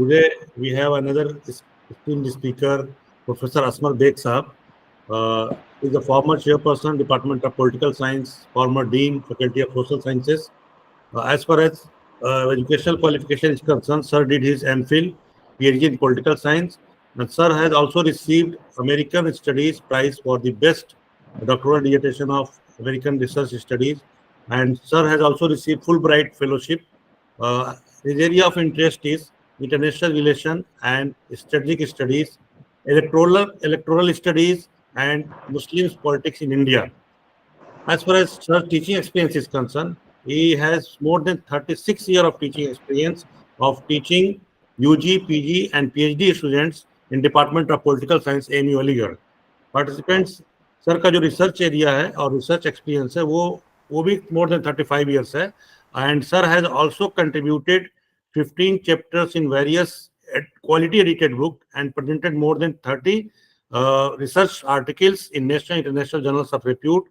Today we have another esteemed speaker, Professor Asmer Sahab. He is a former chairperson, Department of Political Science, former dean, Faculty of Social Sciences. As far as educational qualification is concerned, Sir did his MPhil, PhD in Political Science, and Sir has also received American Studies Prize for the best doctoral dissertation of American Research Studies, and Sir has also received Fulbright Fellowship. His area of interest is international relation and strategic studies, electoral studies, and Muslims politics in India. As far as Sir's teaching experience is concerned, he has more than 36 years of teaching experience of teaching UG, PG, and PhD students in Department of Political Science, AMU Aligarh. Participants, sir का जो research area है और research experience है वो भी more than 35 years है, and sir has also contributed 15 chapters in various quality edited book and presented more than 30 research articles in national and international journals of repute.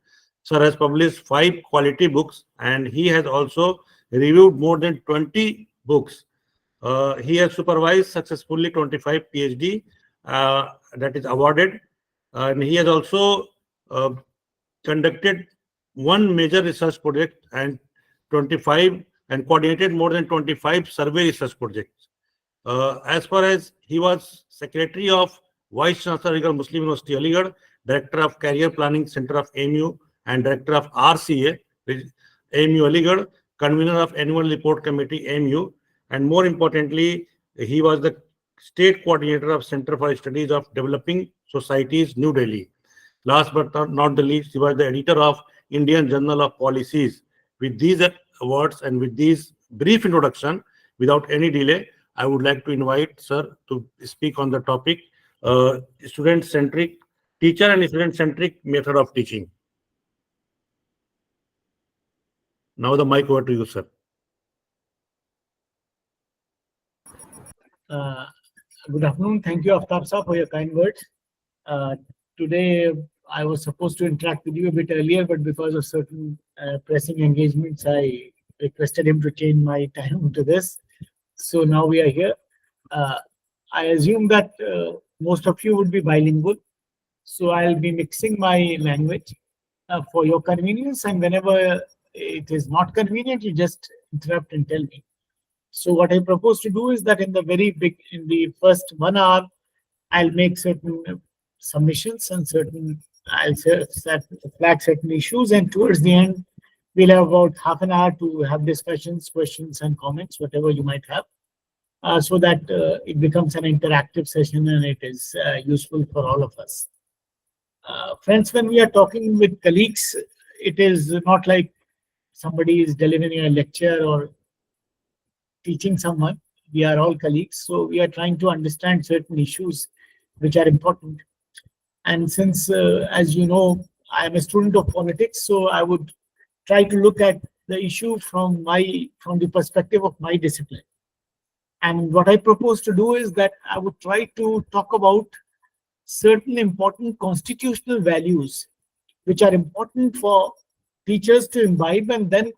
Sir has published 5 quality books and he has also reviewed more than 20 books. He has supervised successfully 25 PhD that is awarded, and he has also conducted one major research project and 25 and coordinated more than 25 survey research projects. As far as he was secretary of Vice Chancellor Aligarh Muslim University Aligarh, Director of Career Planning Center of AMU, and Director of RCA, AMU Aligarh, convener of Annual Report Committee AMU, and more importantly, he was the state coordinator of Center for Studies of Developing Societies, New Delhi. Last but not the least, he was the editor of Indian Journal of Policies. With these awards and with these brief introduction, without any delay, I would like to invite Sir to speak on the topic student-centric, teacher and student-centric method of teaching. Now the mic over to you, sir. Good afternoon. Thank you, Aftab sir, for your kind words. Today, I was supposed to interact with you a bit earlier, but because of certain pressing engagements, I requested him to change my time to this. So now we are here. I assume that most of you would be bilingual. So I'll be mixing my language for your convenience, and whenever it is not convenient, you just interrupt and tell me. So what I propose to do is that in the first 1 hour, I'll make certain submissions and I'll flag certain issues, and towards the end, we'll have about half an hour to have discussions, questions, and comments, whatever you might have, so that it becomes an interactive session and it is useful for all of us. Friends, when we are talking with colleagues, it is not like somebody is delivering a lecture or teaching someone. We are all colleagues, so we are trying to understand certain issues which are important. And since, as you know, I am a student of politics, so I would try to look at the issue from the perspective of my discipline. And what I propose to do is that I would try to talk about certain important constitutional values which are important for teachers to imbibe and then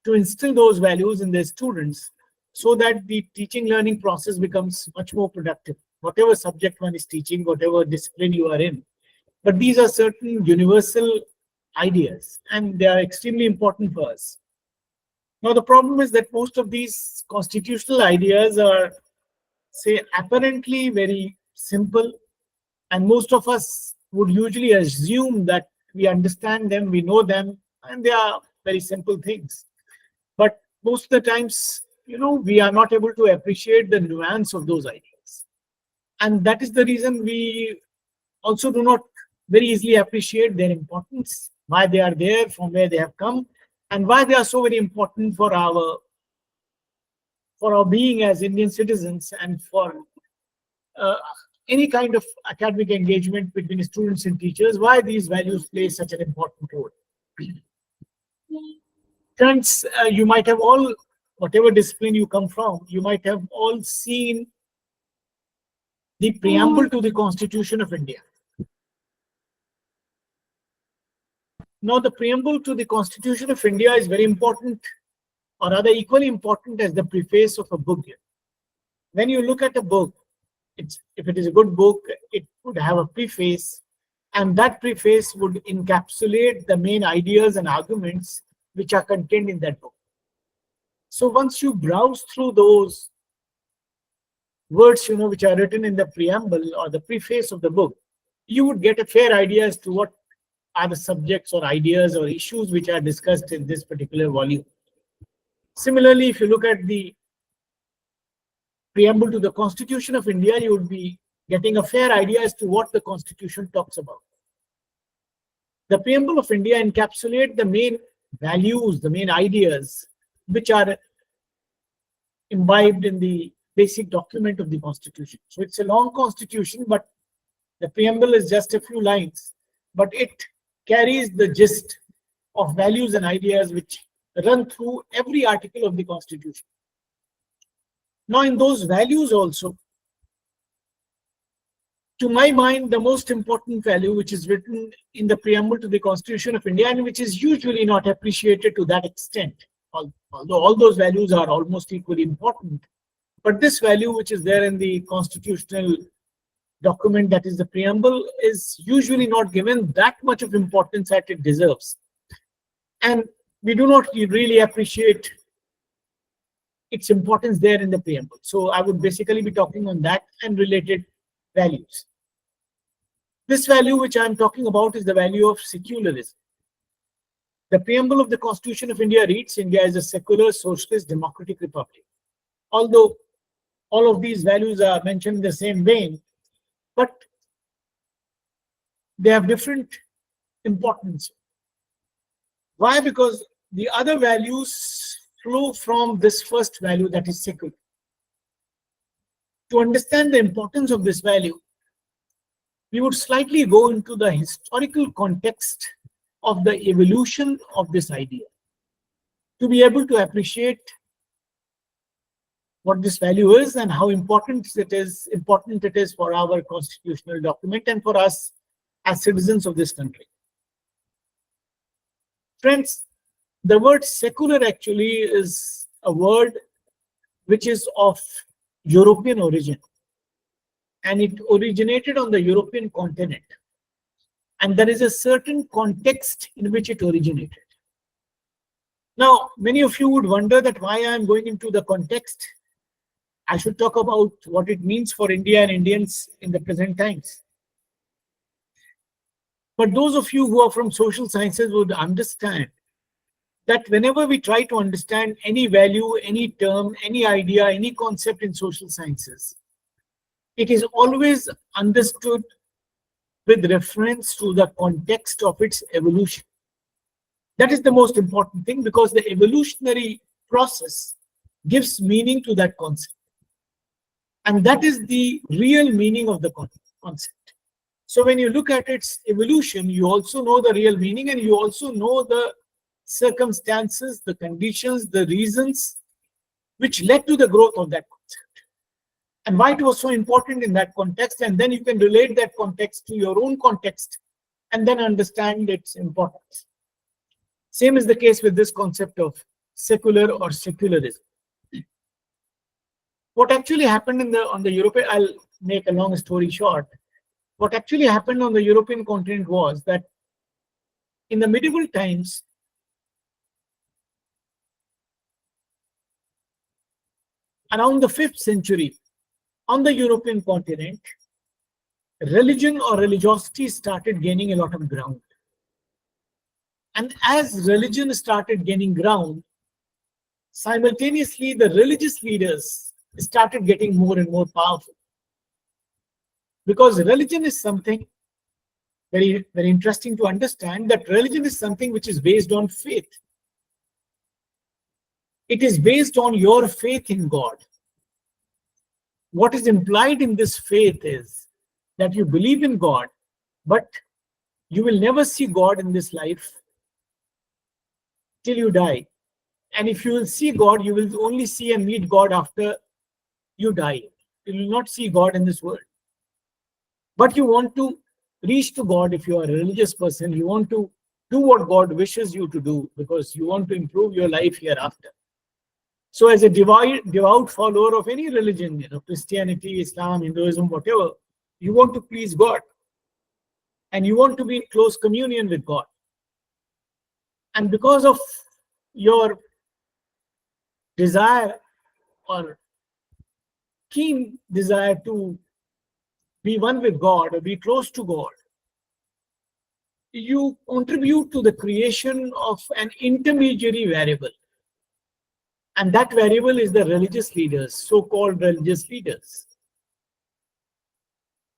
to instill those values in their students, so that the teaching learning process becomes much more productive, whatever subject one is teaching, whatever discipline you are in. But these are certain universal ideas and they are extremely important for us. Now, the problem is that most of these constitutional ideas are, say, apparently very simple, and most of us would usually assume that we understand them, we know them, and they are very simple things. But most of the times, we are not able to appreciate the nuance of those ideas. And that is the reason we also do not very easily appreciate their importance, why they are there, from where they have come, and why they are so very important for our being as Indian citizens and for any kind of academic engagement between students and teachers, why these values play such an important role. Friends, you might have all, whatever discipline you come from, you might have all seen the preamble to the Constitution of India. Now, the preamble to the Constitution of India is very important, or rather equally important as the preface of a book. when you look at a book, if it is a good book, it would have a preface, and that preface would encapsulate the main ideas and arguments which are contained in that book. So once you browse through those words, which are written in the preamble or the preface of the book, you would get a fair idea as to what are the subjects or ideas or issues which are discussed in this particular volume. Similarly, if you look at the preamble to the Constitution of India, you would be getting a fair idea as to what the Constitution talks about. The preamble of India encapsulates the main values, the main ideas, which are imbibed in the basic document of the Constitution. So it's a long Constitution, but the preamble is just a few lines, but it carries the gist of values and ideas which run through every article of the Constitution. Now, in those values also, to my mind, the most important value which is written in the preamble to the Constitution of India, and which is usually not appreciated to that extent, although all those values are almost equally important, but this value which is there in the constitutional document, that is the preamble, is usually not given that much of importance that it deserves. And we do not really appreciate its importance there in the preamble. So I would basically be talking on that and related values. This value which I am talking about is the value of secularism. The preamble of the Constitution of India reads, India is a secular, socialist, democratic republic. Although all of these values are mentioned in the same vein, but they have different importance. Why? Because the other values flow from this first value, that is secular. To understand the importance of this value, we would slightly go into the historical context of the evolution of this idea to be able to appreciate what this value is and how important it is for our constitutional document and for us as citizens of this country. Friends, the word secular actually is a word which is of European origin, and it originated on the European continent, and there is a certain context in which it originated. Now, many of you would wonder that why I am going into the context. I should talk about what it means for India and Indians in the present times. But those of you who are from social sciences would understand that whenever we try to understand any value, any term, any idea, any concept in social sciences, it is always understood with reference to the context of its evolution. That is the most important thing, because the evolutionary process gives meaning to that concept. And that is the real meaning of the concept. So when you look at its evolution, you also know the real meaning, and you also know the circumstances, the conditions, the reasons which led to the growth of that concept, and why it was so important in that context. And then you can relate that context to your own context and then understand its importance. Same is the case with this concept of secular or secularism. What actually happened on the European, I'll make a long story short. What actually happened on the European continent was that in the medieval times, around the 5th century, on the European continent, religion or religiosity started gaining a lot of ground. And as religion started gaining ground, simultaneously the religious leaders started getting more and more powerful. Because religion is something very, very interesting to understand, that religion is something which is based on faith. It is based on your faith in God. What is implied in this faith is that you believe in God, but you will never see God in this life till you die. And if you will see God, you will only see and meet God after you die. You will not see God in this world. But you want to reach to God. If you are a religious person, you want to do what God wishes you to do, because you want to improve your life hereafter. So as a devout follower of any religion, Christianity, Islam, Hinduism, whatever, you want to please God and you want to be in close communion with God. And because of your desire or keen desire to be one with God or be close to God, you contribute to the creation of an intermediary variable. And that variable is the religious leaders, so-called religious leaders.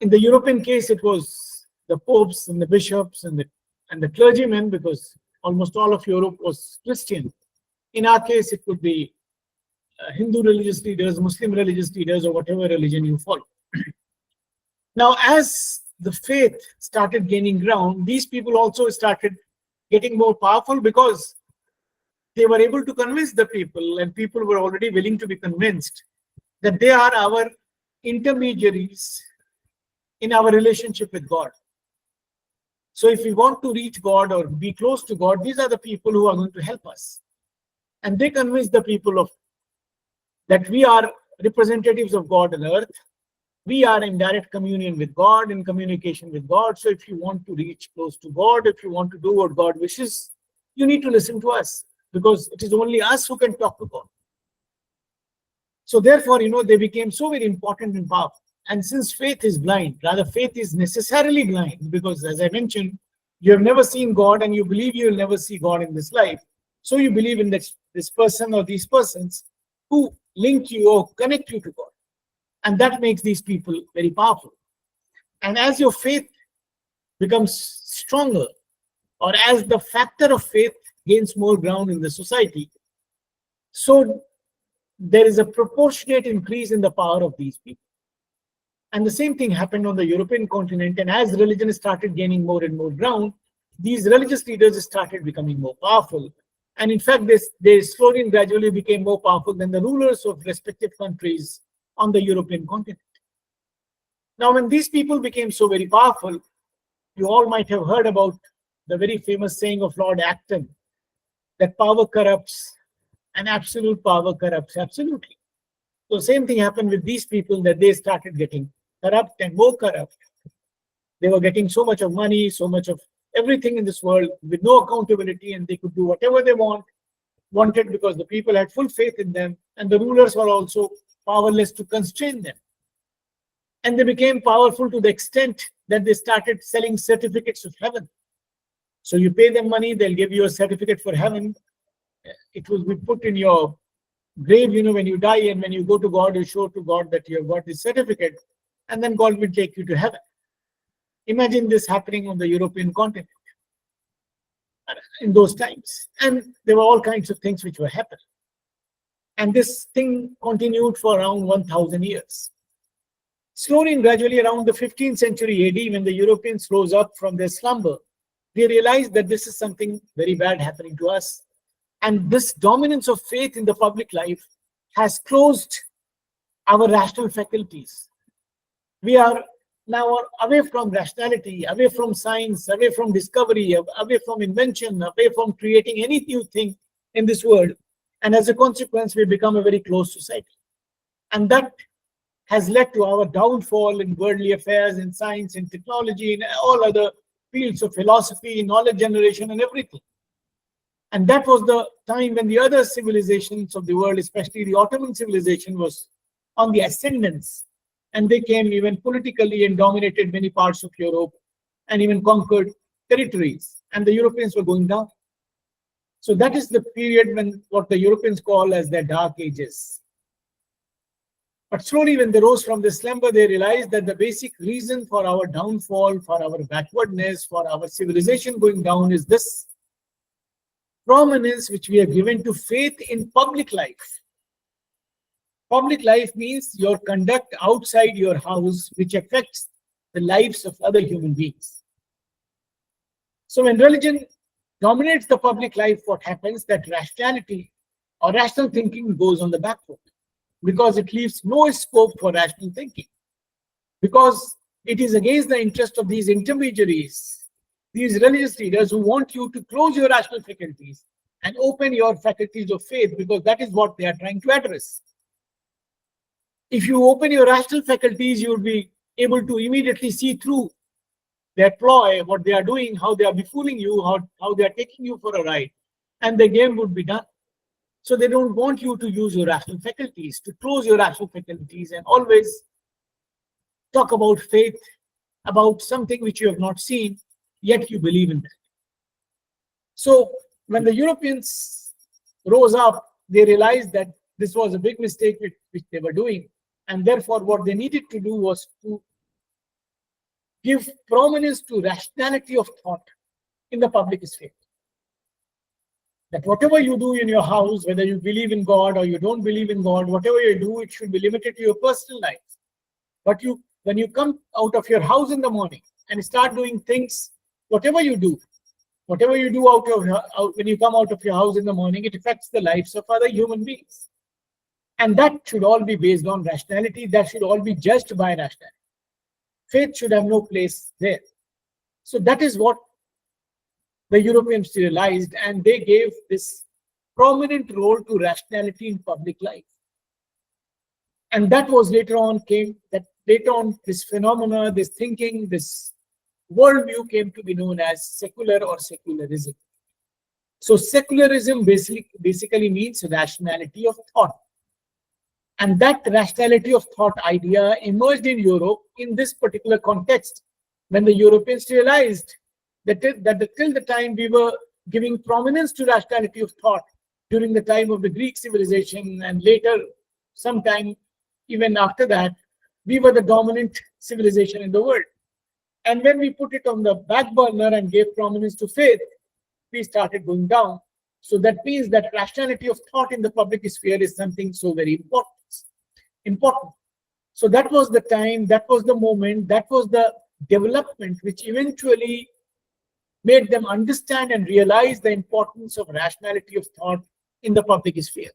In the European case, it was the popes and the bishops and the clergymen, because almost all of Europe was Christian. In our case, it could be Hindu religious leaders, Muslim religious leaders, or whatever religion you follow. Now, as the faith started gaining ground, these people also started getting more powerful because they were able to convince the people, and people were already willing to be convinced that they are our intermediaries in our relationship with God. So if we want to reach God or be close to God, these are the people who are going to help us. And they convince the people of that we are representatives of God on earth. We are in direct communion with God, in communication with God. So if you want to reach close to God, if you want to do what God wishes, you need to listen to us, because it is only us who can talk to God. So therefore, they became so very important and powerful. And since faith is blind, rather faith is necessarily blind, because as I mentioned, you have never seen God and you believe you will never see God in this life. So you believe in this person or these persons who link you or connect you to God. And that makes these people very powerful. And as your faith becomes stronger, or as the factor of faith gains more ground in the society, so there is a proportionate increase in the power of these people. And the same thing happened on the European continent. And as religion started gaining more and more ground, these religious leaders started becoming more powerful. And in fact, they slowly and gradually became more powerful than the rulers of respective countries on the European continent. Now, when these people became so very powerful, you all might have heard about the very famous saying of Lord Acton, that power corrupts and absolute power corrupts absolutely. So same thing happened with these people, that they started getting corrupt and more corrupt. They were getting so much of money, so much of everything in this world with no accountability, and they could do whatever they wanted because the people had full faith in them, and the rulers were also powerless to constrain them. And they became powerful to the extent that they started selling certificates of heaven. So you pay them money, they'll give you a certificate for heaven. It will be put in your grave, when you die, and when you go to God, you show to God that you have got this certificate, and then God will take you to heaven. Imagine this happening on the European continent in those times. And there were all kinds of things which were happening. And this thing continued for around 1,000 years. Slowly and gradually, around the 15th century AD, when the Europeans rose up from their slumber, they realized that this is something very bad happening to us. And this dominance of faith in the public life has closed our rational faculties. We are now away from rationality, away from science, away from discovery, away from invention, away from creating any new thing in this world. And as a consequence, we become a very closed society. And that has led to our downfall in worldly affairs, in science, in technology, in all other fields of philosophy, knowledge generation, and everything. And that was the time when the other civilizations of the world, especially the Ottoman civilization, was on the ascendance. And they came even politically and dominated many parts of Europe and even conquered territories. And the Europeans were going down. So that is the period when what the Europeans call as their dark ages. But slowly, when they rose from the slumber, they realized that the basic reason for our downfall, for our backwardness, for our civilization going down is this prominence which we have given to faith in public life. Public life means your conduct outside your house, which affects the lives of other human beings. So when religion dominates the public life, what happens? That rationality or rational thinking goes on the back foot, because it leaves no scope for rational thinking, because it is against the interest of these intermediaries, these religious leaders who want you to close your rational faculties and open your faculties of faith, because that is what they are trying to address. If you open your rational faculties, you will be able to immediately see through their ploy, what they are doing, how they are befooling you, how they are taking you for a ride, and the game would be done. So they don't want you to use your rational faculties, to close your rational faculties and always talk about faith, about something which you have not seen, yet you believe in that. So when the Europeans rose up, they realized that this was a big mistake which they were doing. And therefore, what they needed to do was to give prominence to rationality of thought in the public sphere. That whatever you do in your house, whether you believe in God or you don't believe in God, whatever you do, it should be limited to your personal life. But when you come out of your house in the morning and start doing things, whatever you do when you come out of your house in the morning, it affects the lives of other human beings. And that should all be based on rationality. That should all be judged by rationality. Faith should have no place there. So that is what the Europeans realized, and they gave this prominent role to rationality in public life. And that was later on this phenomena, this thinking, this worldview came to be known as secular or secularism. So secularism basically means rationality of thought. And that rationality of thought idea emerged in Europe in this particular context, when the Europeans realized that till the time we were giving prominence to rationality of thought during the time of the Greek civilization, and later, sometime even after that, we were the dominant civilization in the world. And when we put it on the back burner and gave prominence to faith, we started going down. So that means that rationality of thought in the public sphere is something so very important. So that was the time, that was the moment, that was the development which eventually made them understand and realize the importance of rationality of thought in the public sphere.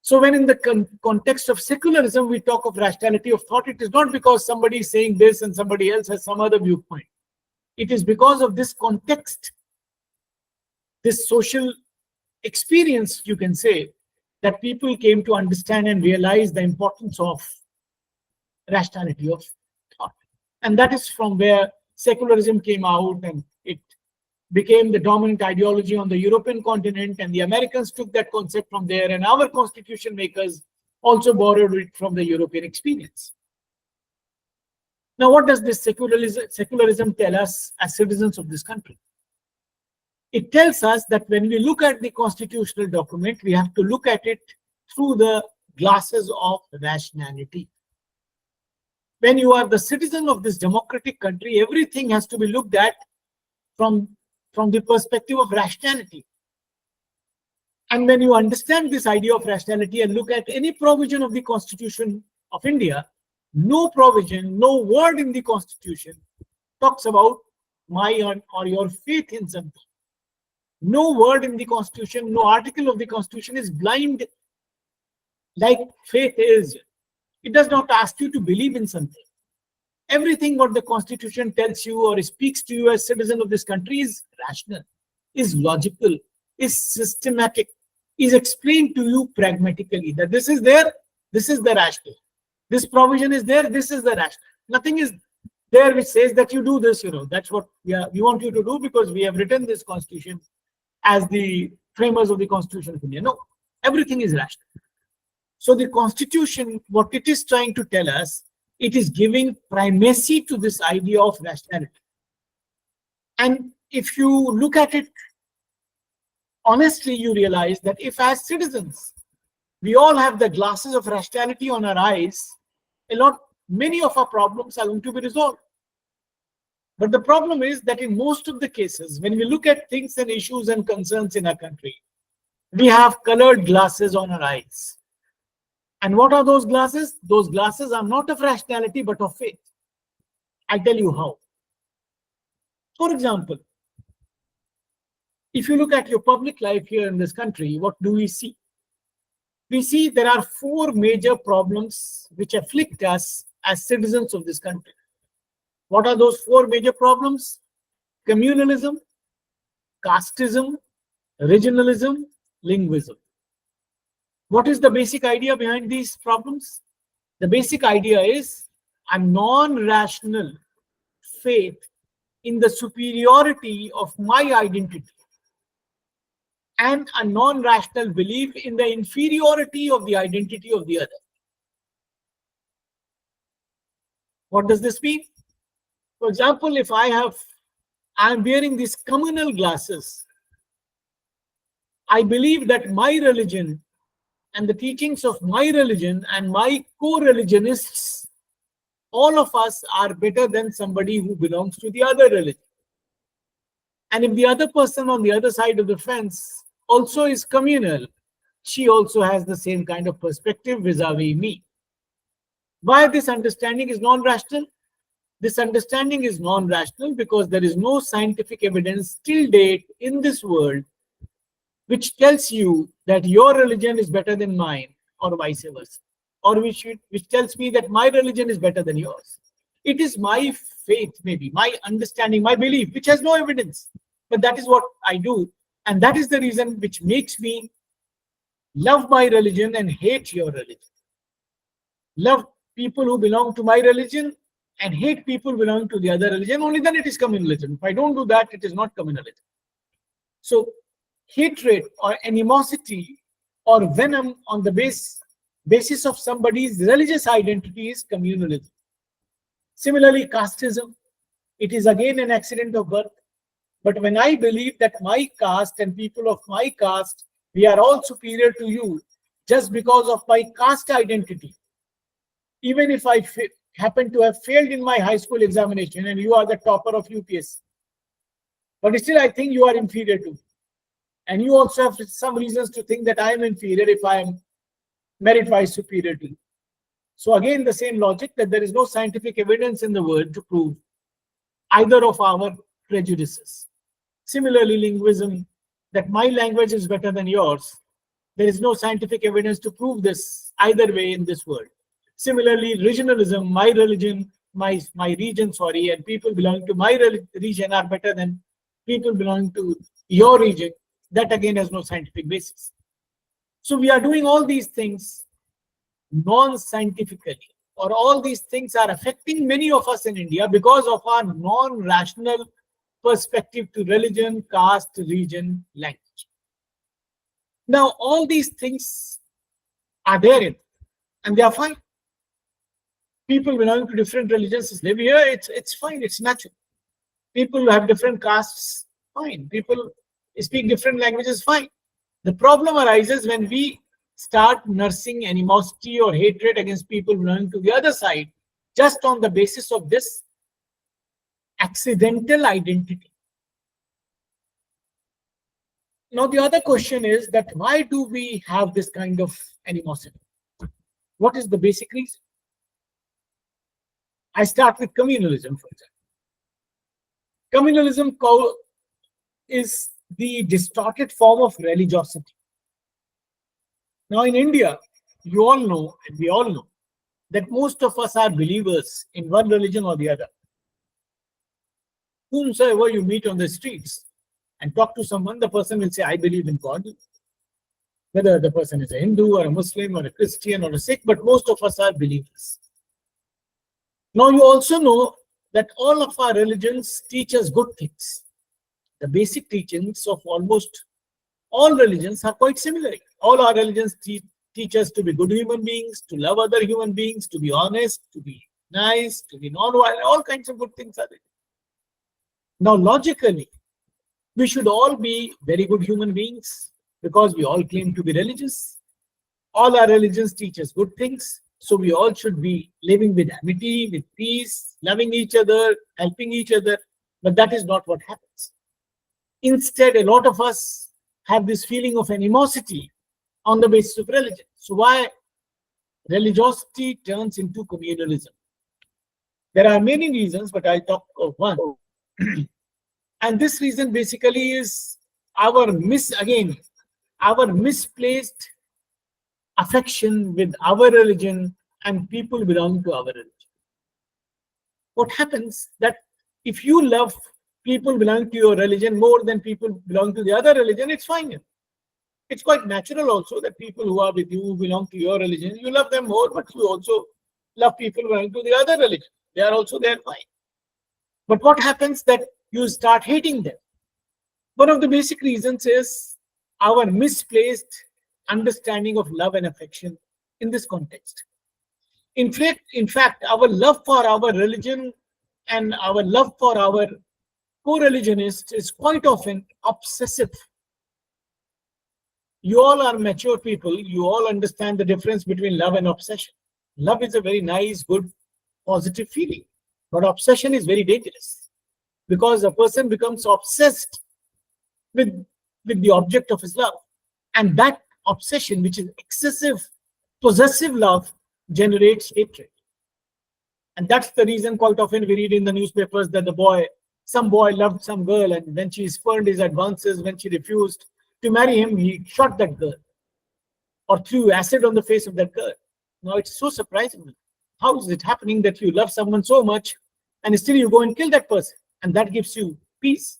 So when in the context of secularism, we talk of rationality of thought, it is not because somebody is saying this and somebody else has some other viewpoint. It is because of this context, this social experience, you can say, that people came to understand and realize the importance of rationality of thought. And that is from where secularism came out, and it became the dominant ideology on the European continent, and the Americans took that concept from there, and our constitution makers also borrowed it from the European experience. Now, what does this secularism tell us as citizens of this country? It tells us that when we look at the constitutional document, we have to look at it through the glasses of rationality. When you are the citizen of this democratic country, everything has to be looked at from the perspective of rationality. And when you understand this idea of rationality and look at any provision of the Constitution of India, no provision, no word in the Constitution talks about my or your faith in something. No word in the Constitution, no article of the Constitution is blind like faith is. It does not ask you to believe in something. Everything what the Constitution tells you or speaks to you as citizen of this country is rational, is logical, is systematic, is explained to you pragmatically, that this is there, this is the rational. This provision is there, this is the rational. Nothing is there which says that you do this, that's what we want you to do because we have written this Constitution as the framers of the Constitution of India. No, everything is rational. So the Constitution, what it is trying to tell us, it is giving primacy to this idea of rationality. And if you look at it honestly, you realize that if as citizens, we all have the glasses of rationality on our eyes, many of our problems are going to be resolved. But the problem is that in most of the cases, when we look at things and issues and concerns in our country, we have colored glasses on our eyes. And what are those glasses? Those glasses are not of rationality, but of faith. I'll tell you how. For example, if you look at your public life here in this country, what do we see? We see there are 4 major problems which afflict us as citizens of this country. What are those 4 major problems? Communalism, casteism, regionalism, linguism. What is the basic idea behind these problems? The basic idea is a non-rational faith in the superiority of my identity and a non-rational belief in the inferiority of the identity of the other. What does this mean? For example, if I'm wearing these communal glasses, I believe that my religion and the teachings of my religion and my co-religionists, all of us are better than somebody who belongs to the other religion. And if the other person on the other side of the fence also is communal, she also has the same kind of perspective vis-a-vis me. Why this understanding is non-rational? This understanding is non-rational because there is no scientific evidence till date in this world which tells you that your religion is better than mine or vice versa, or which tells me that my religion is better than yours. It is my faith, maybe my understanding, my belief, which has no evidence, but that is what I do, and that is the reason which makes me love my religion and hate your religion. Love people who belong to my religion and hate people belonging to the other religion. Only then it is communalism. If I don't do that, it is not communalism. So hatred or animosity or venom on the basis of somebody's religious identity is communalism. Similarly, casteism, it is again an accident of birth. But when I believe that my caste and people of my caste, we are all superior to you just because of my caste identity, even if I happen to have failed in my high school examination and you are the topper of UPS, but still I think you are inferior to me. And you also have some reasons to think that I am inferior if I am merit-wise superior to you. So again, the same logic that there is no scientific evidence in the world to prove either of our prejudices. Similarly, linguism, that my language is better than yours, there is no scientific evidence to prove this either way in this world. Similarly, regionalism, my religion, my region, and people belonging to my region are better than people belonging to your region. That again has no scientific basis. So we are doing all these things non-scientifically, or all these things are affecting many of us in India because of our non-rational perspective to religion, caste, region, language. Now, all these things are there and they are fine. People belonging to different religions live here, it's fine, it's natural. People who have different castes, fine. People speak different languages, fine. The problem arises when we start nursing animosity or hatred against people belonging to the other side just on the basis of this accidental identity. Now, the other question is that why do we have this kind of animosity? What is the basic reason? I start with communalism, for example. Communalism is the distorted form of religiosity. Now, in India, you all know, and we all know, that most of us are believers in one religion or the other. Whomsoever you meet on the streets and talk to someone, the person will say, I believe in God. Whether the person is a Hindu or a Muslim or a Christian or a Sikh, but most of us are believers. Now, you also know that all of our religions teach us good things. The basic teachings of almost all religions are quite similar. All our religions teach us to be good human beings, to love other human beings, to be honest, to be nice, to be non-violent, all kinds of good things are there. Now, logically, we should all be very good human beings because we all claim to be religious. All our religions teach us good things. So we all should be living with amity, with peace, loving each other, helping each other. But that is not what happens. Instead, a lot of us have this feeling of animosity on the basis of religion. So why religiosity turns into communalism? There are many reasons, but I'll talk of one. And this reason basically is our misplaced affection with our religion and people belonging to our religion. What happens that if you love people belong to your religion more than people belong to the other religion, it's fine. It's quite natural also that people who are with you, who belong to your religion, you love them more, but you also love people belonging to the other religion. They are also there, fine. But what happens that you start hating them? One of the basic reasons is our misplaced understanding of love and affection in this context. In fact, our love for our religion and our love for our co-religionists is quite often obsessive. You all are mature people. You all understand the difference between love and obsession. Love is a very nice, good, positive feeling. But obsession is very dangerous because a person becomes obsessed with the object of his love. And that obsession, which is excessive, possessive love, generates hatred. And that's the reason quite often we read in the newspapers that some boy loved some girl, and when she spurned his advances, when she refused to marry him, he shot that girl or threw acid on the face of that girl. Now it's so surprising. How is it happening that you love someone so much and still you go and kill that person? And that gives you peace.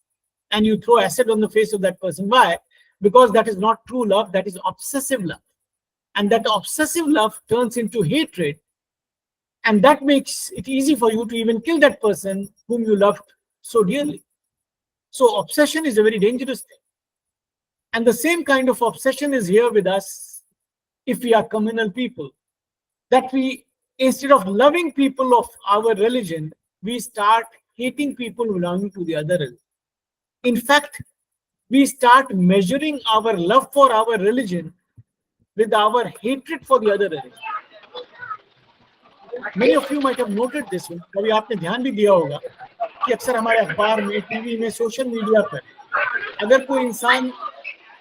And you throw acid on the face of that person. Why? Because that is not true love, that is obsessive love. And that obsessive love turns into hatred. And that makes it easy for you to even kill that person whom you loved so dearly. So obsession is a very dangerous thing. And the same kind of obsession is here with us if we are communal people. That we, instead of loving people of our religion, we start hating people belonging to the other religion. In fact, we start measuring our love for our religion with our hatred for the other religion. Many of you might have noted this one. कभी आपने ध्यान भी दिया होगा कि अक्सर हमारे अखबार में, टीवी में, सोशल मीडिया पर अगर कोई इंसान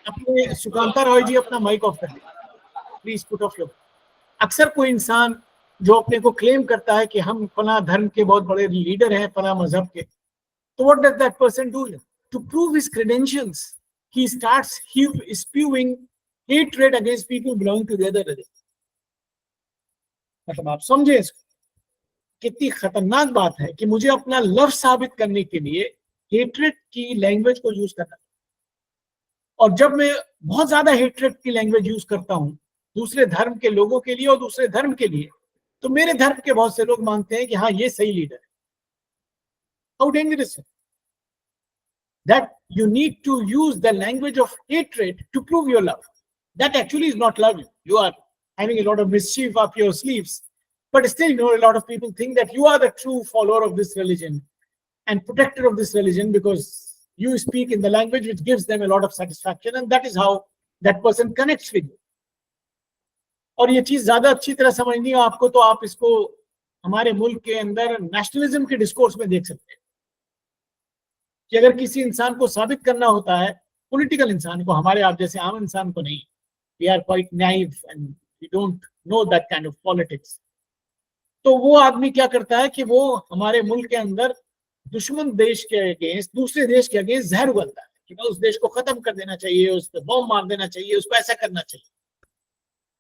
अपने सुकांता रॉय जी अपना माइक ऑफ कर दे, प्लीज पुट ऑफ योर। अक्सर कोई इंसान जो अपने को क्लेम करता है कि हम फला धर्म के बहुत बड़े लीडर हैं, फला मजहब के, तो what does that person do? To prove his credentials he starts spewing hatred against people belonging to the other religion. मतलब आप समझे इसको, कितनी खतरनाक बात है कि मुझे अपना लव साबित करने के लिए हेट्रेड की लैंग्वेज को यूज करना। और जब मैं बहुत ज्यादा हेट्रेड की लैंग्वेज यूज करता हूं दूसरे धर्म के लोगों के लिए और दूसरे धर्म के लिए, तो मेरे धर्म के बहुत से लोग मानते हैं कि हाँ ये सही लीडर है। हाउ डेंजरस है that you need to use the language of hatred to prove your love. That actually is not love. You are having a lot of mischief up your sleeves, but still, a lot of people think that you are the true follower of this religion and protector of this religion because you speak in the language which gives them a lot of satisfaction, and that is how that person connects with you. और ये चीज ज्यादा अच्छी तरह समझनी हो आपको, तो आप इसको हमारे मुल्क के अंदर नेशनलिज्म के डिस्कोर्स में देख सकते हैं कि अगर किसी इंसान को साबित करना होता है, पॉलिटिकल इंसान को, हमारे आप जैसे आम इंसान को नहीं, we are quite naive and we don't know that kind of politics. तो वो आदमी क्या करता है कि वो हमारे मुल्क के अंदर दुश्मन देश के अगेंस्ट, दूसरे देश के अगेंस्ट जहर उगलता है कि उस देश को खत्म कर देना चाहिए, उस पर बम मार देना चाहिए, उसको ऐसा करना चाहिए।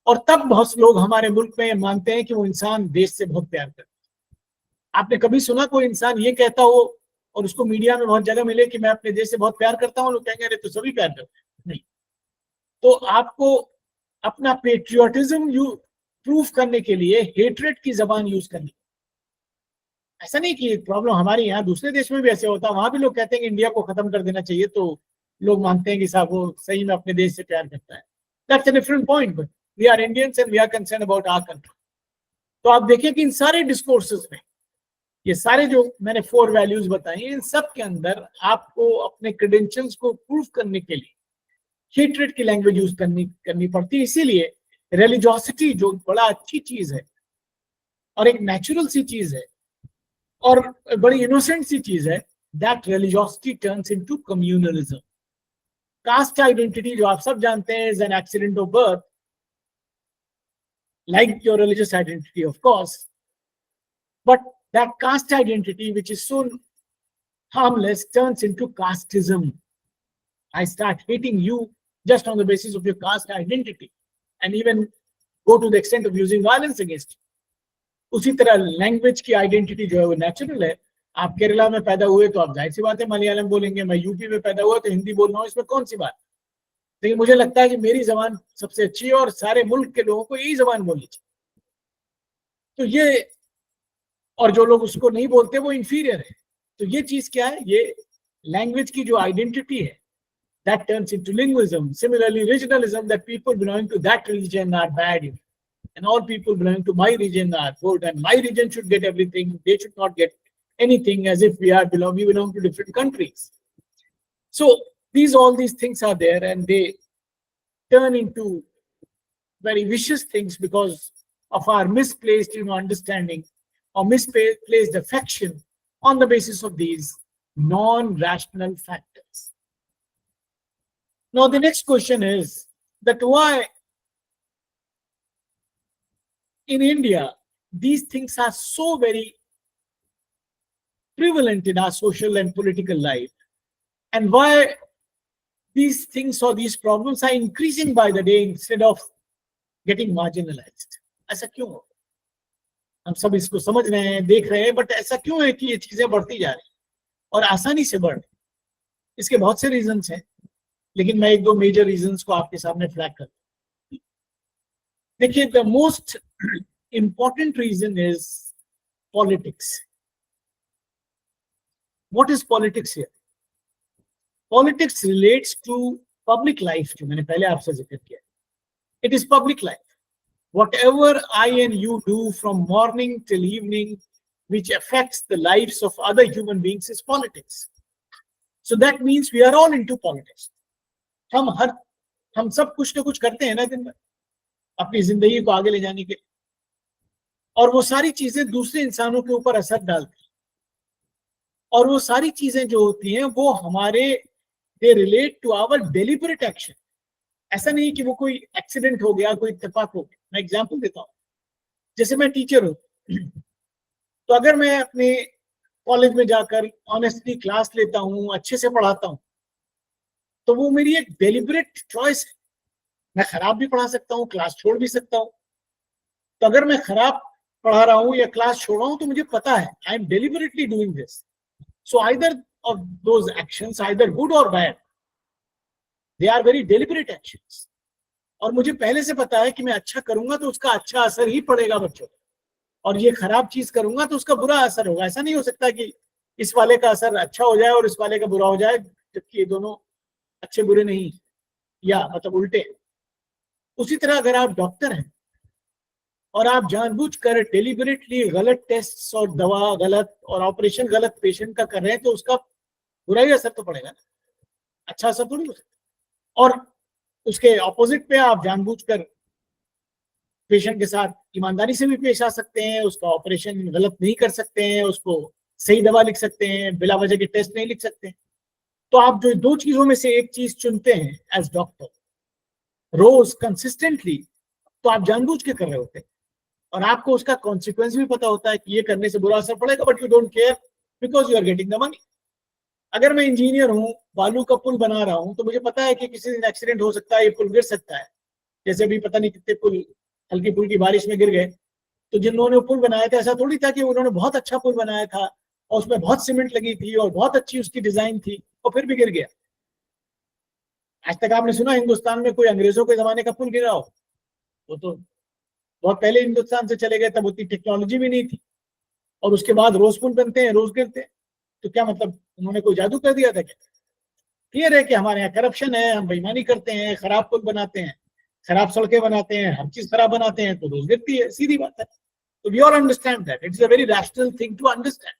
और तब बहुत लोग हमारे मुल्क में मानते हैं कि वो इंसान देश से बहुत प्यार करता है। आपने कभी सुना कोई इंसान ये कहता हो और उसको मीडिया में बहुत जगह मिले कि मैं अपने देश से बहुत प्यार करता हूँ? लोग कहेंगे अरे तो सभी प्यार करते हैं। नहीं, तो आपको अपना पेट्रियोटिज्म प्रूफ करने के लिए हेट्रेड की जबान यूज करनी। ऐसा नहीं कि प्रॉब्लम हमारे यहाँ, दूसरे देश में भी ऐसे होता है, वहां भी लोग कहते हैं कि इंडिया को खत्म कर देना चाहिए, तो लोग मानते हैं कि साहब वो सही में अपने देश से प्यार करता है। That's a different point, but we are Indians and we are concern about our country. तो आप देखिए कि इन सारे डिस्कोर्सेस में ये सारे जो मैंने 4 वैल्यूज बताई, इन सब के अंदर आपको अपने क्रेडेंशियल्स को प्रूव करने के लिए हेट्रेड की लैंग्वेज यूज करनी पड़ती है। इसीलिए रिलीजियोसिटी जो बड़ा अच्छी चीज है और एक नेचुरल सी चीज है और बड़ी इनोसेंट सी चीज है, that religiosity turns into communalism. Cast identity जो आप सब जानते हैं is an accident of birth, like your religious identity, of course, but that caste identity, which is so harmless, turns into casteism. I start hating you just on the basis of your caste identity, and even go to the extent of using violence against you. उसी तरह language की identity जो है वो natural है, आप केरला में पैदा हुए तो आप जाहिर सी बात है मलयालम बोलेंगे, मैं यूपी में पैदा हुआ तो हिंदी बोल रहा हूँ, इसमें कौन सी बात। लेकिन मुझे लगता है कि मेरी जबान सबसे अच्छी है और सारे मुल्क के लोगों को यही जबान बोलनी चाहिए। तो ये, और जो लोग उसको नहीं बोलते वो इंफीरियर है। तो ये चीज क्या है, ये लैंग्वेज की जो आइडेंटिटी है, that turns into linguism. Similarly, regionalism, that people belonging to that region are bad, and all people belonging to my region are good, and my region should get everything, they should not get anything, as if we belong to different countries. So all these things are there, and they turn into very vicious things because of our misplaced understanding or misplaced affection on the basis of these non-rational factors. Now the next question is that why in India these things are so very prevalent in our social and political life, and why these things or these problems are increasing by the day instead of getting marginalized. ऐसा क्यों हो? हम सब इसको समझ रहे हैं, देख रहे हैं, बट ऐसा क्यों है कि ये चीजें बढ़ती जा रही और आसानी से बढ़? इसके बहुत से रीजंस हैं, लेकिन मैं एक दो मेजर रीजंस को आपके सामने फ्लैग करता हूं। देखिए, the most important reason is politics. What is politics here? Politics relates to public life, जो मैंने पहले आपसे जिक्र किया. It is public life. Whatever I and you do from morning till evening, which affects the lives of other human beings, is politics. So that means we are all into politics. हम सब कुछ ना कुछ करते हैं ना दिन में अपनी जिंदगी को आगे ले जाने के लिए, और वो सारी चीजें दूसरे इंसानों के ऊपर असर डालती हैं, और वो सारी चीजें जो होती हैं वो हमारे they relate to our deliberate action. ऐसा नहीं कि वो कोई एक्सीडेंट हो गया, कोई इत्तेफाक हो गया. मैं एग्जांपल देता हूँ. जैसे मैं टीचर हूँ, तो अगर मैं अपने कॉलेज में जाकर ऑनेस्टली क्लास लेता हूँ, अच्छे से पढ़ाता हूँ, तो वो मेरी एक डेलिबरेट चॉइस है. मैं खराब भी पढ़ा सकता हूँ, क्लास छोड़ भी सकता हूँ. तो अगर मैं खराब पढ़ा रहा हूँ या क्लास छोड़ रहा हूँ, तो मुझे पता है I am deliberately doing this. So either of those actions, either good or bad, they are very deliberate actions. और मुझे पहले से पता है कि मैं अच्छा करूंगा तो उसका अच्छा असर ही पड़ेगा बच्चों को, और ये खराब चीज करूंगा तो उसका बुरा असर होगा. ऐसा नहीं हो सकता कि इस वाले का असर अच्छा हो जाए और इस वाले का बुरा हो जाए, जबकि ये दोनों अच्छे बुरे नहीं, या मतलब उल्टे. उसी तरह अगर आप डॉक्टर हैं और आप जानबूझकर डेलिबरेटली गलत टेस्ट और दवा गलत और ऑपरेशन गलत पेशेंट का कर रहे हैं, तो उसका बुरा ही असर तो पड़ेगा ना, अच्छा असर थोड़ी हो सकता. और उसके ऑपोजिट पे आप जानबूझकर पेशेंट के साथ ईमानदारी से भी पेश आ सकते हैं, उसका ऑपरेशन गलत नहीं कर सकते हैं, उसको सही दवा लिख सकते हैं, बिला वजह के टेस्ट नहीं लिख सकते. तो आप जो दो चीजों में से एक चीज चुनते हैं एज डॉक्टर रोज कंसिस्टेंटली, तो आप जानबूझ के कर रहे होते हैं, और आपको उसका कॉन्सिक्वेंस भी पता होता है कि ये करने से बुरा असर पड़ेगा, but you don't care because you are getting the money. अगर मैं इंजीनियर हूँ, बालू का पुल बना रहा हूँ, तो मुझे पता है कि किसी दिन एक्सीडेंट हो सकता है, ये पुल गिर सकता है. जैसे अभी पता नहीं कितने पुल हल्की फुल्की बारिश में गिर गए. तो जिन्होंने पुल बनाया था, ऐसा थोड़ी था कि उन्होंने बहुत अच्छा पुल बनाया था और उसमें बहुत सीमेंट लगी थी और बहुत अच्छी उसकी डिजाइन थी और फिर भी गिर गया. आज तक आपने सुना हिंदुस्तान में कोई अंग्रेजों के जमाने का पुल गिरा हो? वो तो बहुत पहले हिंदुस्तान से चले गए, तब उतनी टेक्नोलॉजी भी नहीं थी, और उसके बाद रोज पुल बनते हैं, रोज गिरते हैं. तो क्या मतलब उन्होंने कोई जादू कर दिया था क्या? क्लियर है कि हमारे यहाँ करप्शन है, हम बेईमानी करते हैं, खराब पुल बनाते हैं, खराब सड़कें बनाते हैं, हर चीज खराब बनाते हैं, तो रोज गिरती है, सीधी बात है. तो we all understand that it's a very rational thing to understand.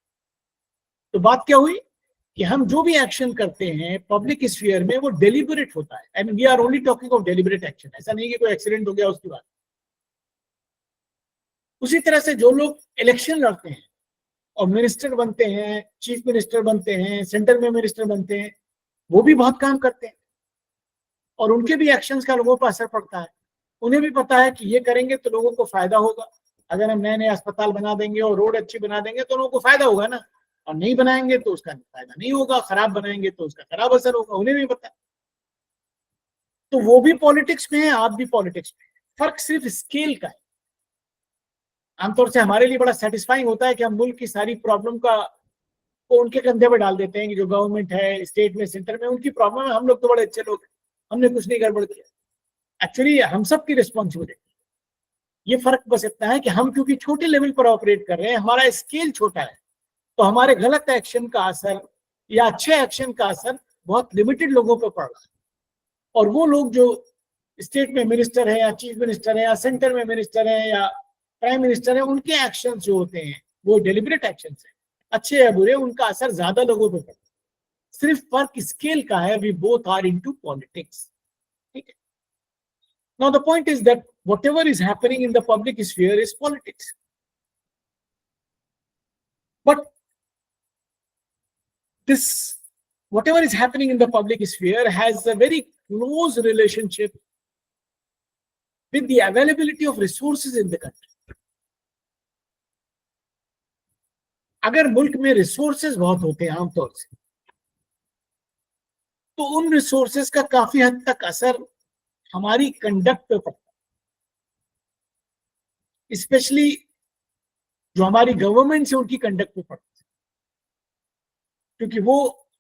तो बात क्या हुई कि हम जो भी एक्शन करते हैं पब्लिक स्फीयर में, वो डेलिबरेट होता है. And we are only talking of deliberate action. ऐसा नहीं कि कोई एक्सीडेंट हो गया उसकी बात. उसी तरह से जो लोग इलेक्शन लड़ते हैं और मिनिस्टर बनते हैं, चीफ मिनिस्टर बनते हैं, सेंटर में मिनिस्टर बनते हैं, वो भी बहुत काम करते हैं, और उनके भी एक्शंस का लोगों पर असर पड़ता है. उन्हें भी पता है कि ये करेंगे तो लोगों को फायदा होगा. अगर हम नए नए अस्पताल बना देंगे और रोड अच्छी बना देंगे तो लोगों को फायदा होगा ना, और नहीं बनाएंगे तो उसका फायदा नहीं होगा, खराब बनाएंगे तो उसका खराब असर होगा. उन्हें भी पता है. तो वो भी पॉलिटिक्स में है, आप भी पॉलिटिक्स में. फर्क सिर्फ स्केल का है. आमतौर से हमारे लिए बड़ा सेटिस्फाइंग होता है कि हम मुल्क की सारी प्रॉब्लम का को उनके कंधे पर डाल देते हैं कि जो गवर्नमेंट है स्टेट में सेंटर में उनकी प्रॉब्लम है, हम लोग तो बड़े अच्छे लोग, हमने कुछ नहीं गड़बड़ किया। एक्चुअली हम सब की रिस्पॉन्सिबिलिटी। ये फर्क बस इतना है कि हम क्योंकि छोटे लेवल पर ऑपरेट कर रहे हैं, हमारा स्केल छोटा है, तो हमारे गलत एक्शन का असर या अच्छे एक्शन का असर बहुत लिमिटेड लोगों पर पड़ रहा है। और वो लोग जो स्टेट में मिनिस्टर है या चीफ मिनिस्टर है या सेंटर में मिनिस्टर है या प्राइम मिनिस्टर है, उनके एक्शन जो होते हैं वो डेलिबरेट एक्शन है, अच्छे या बुरे, उनका असर ज्यादा लोगों पर पड़ता है। सिर्फ फर्क स्केल का है। We both are into politics. ठीक है। Now the point is that whatever is happening in the public sphere is politics, but this whatever is happening in the public sphere has a very close relationship with the availability of resources in the country. अगर मुल्क में resources बहुत होते हैं आमतौर से, तो उन रिसोर्सेज का काफी हद तक असर हमारी कंडक्ट पे पड़ता है, स्पेशली जो हमारी गवर्नमेंट से उनकी कंडक्ट पे पड़ता है, क्योंकि वो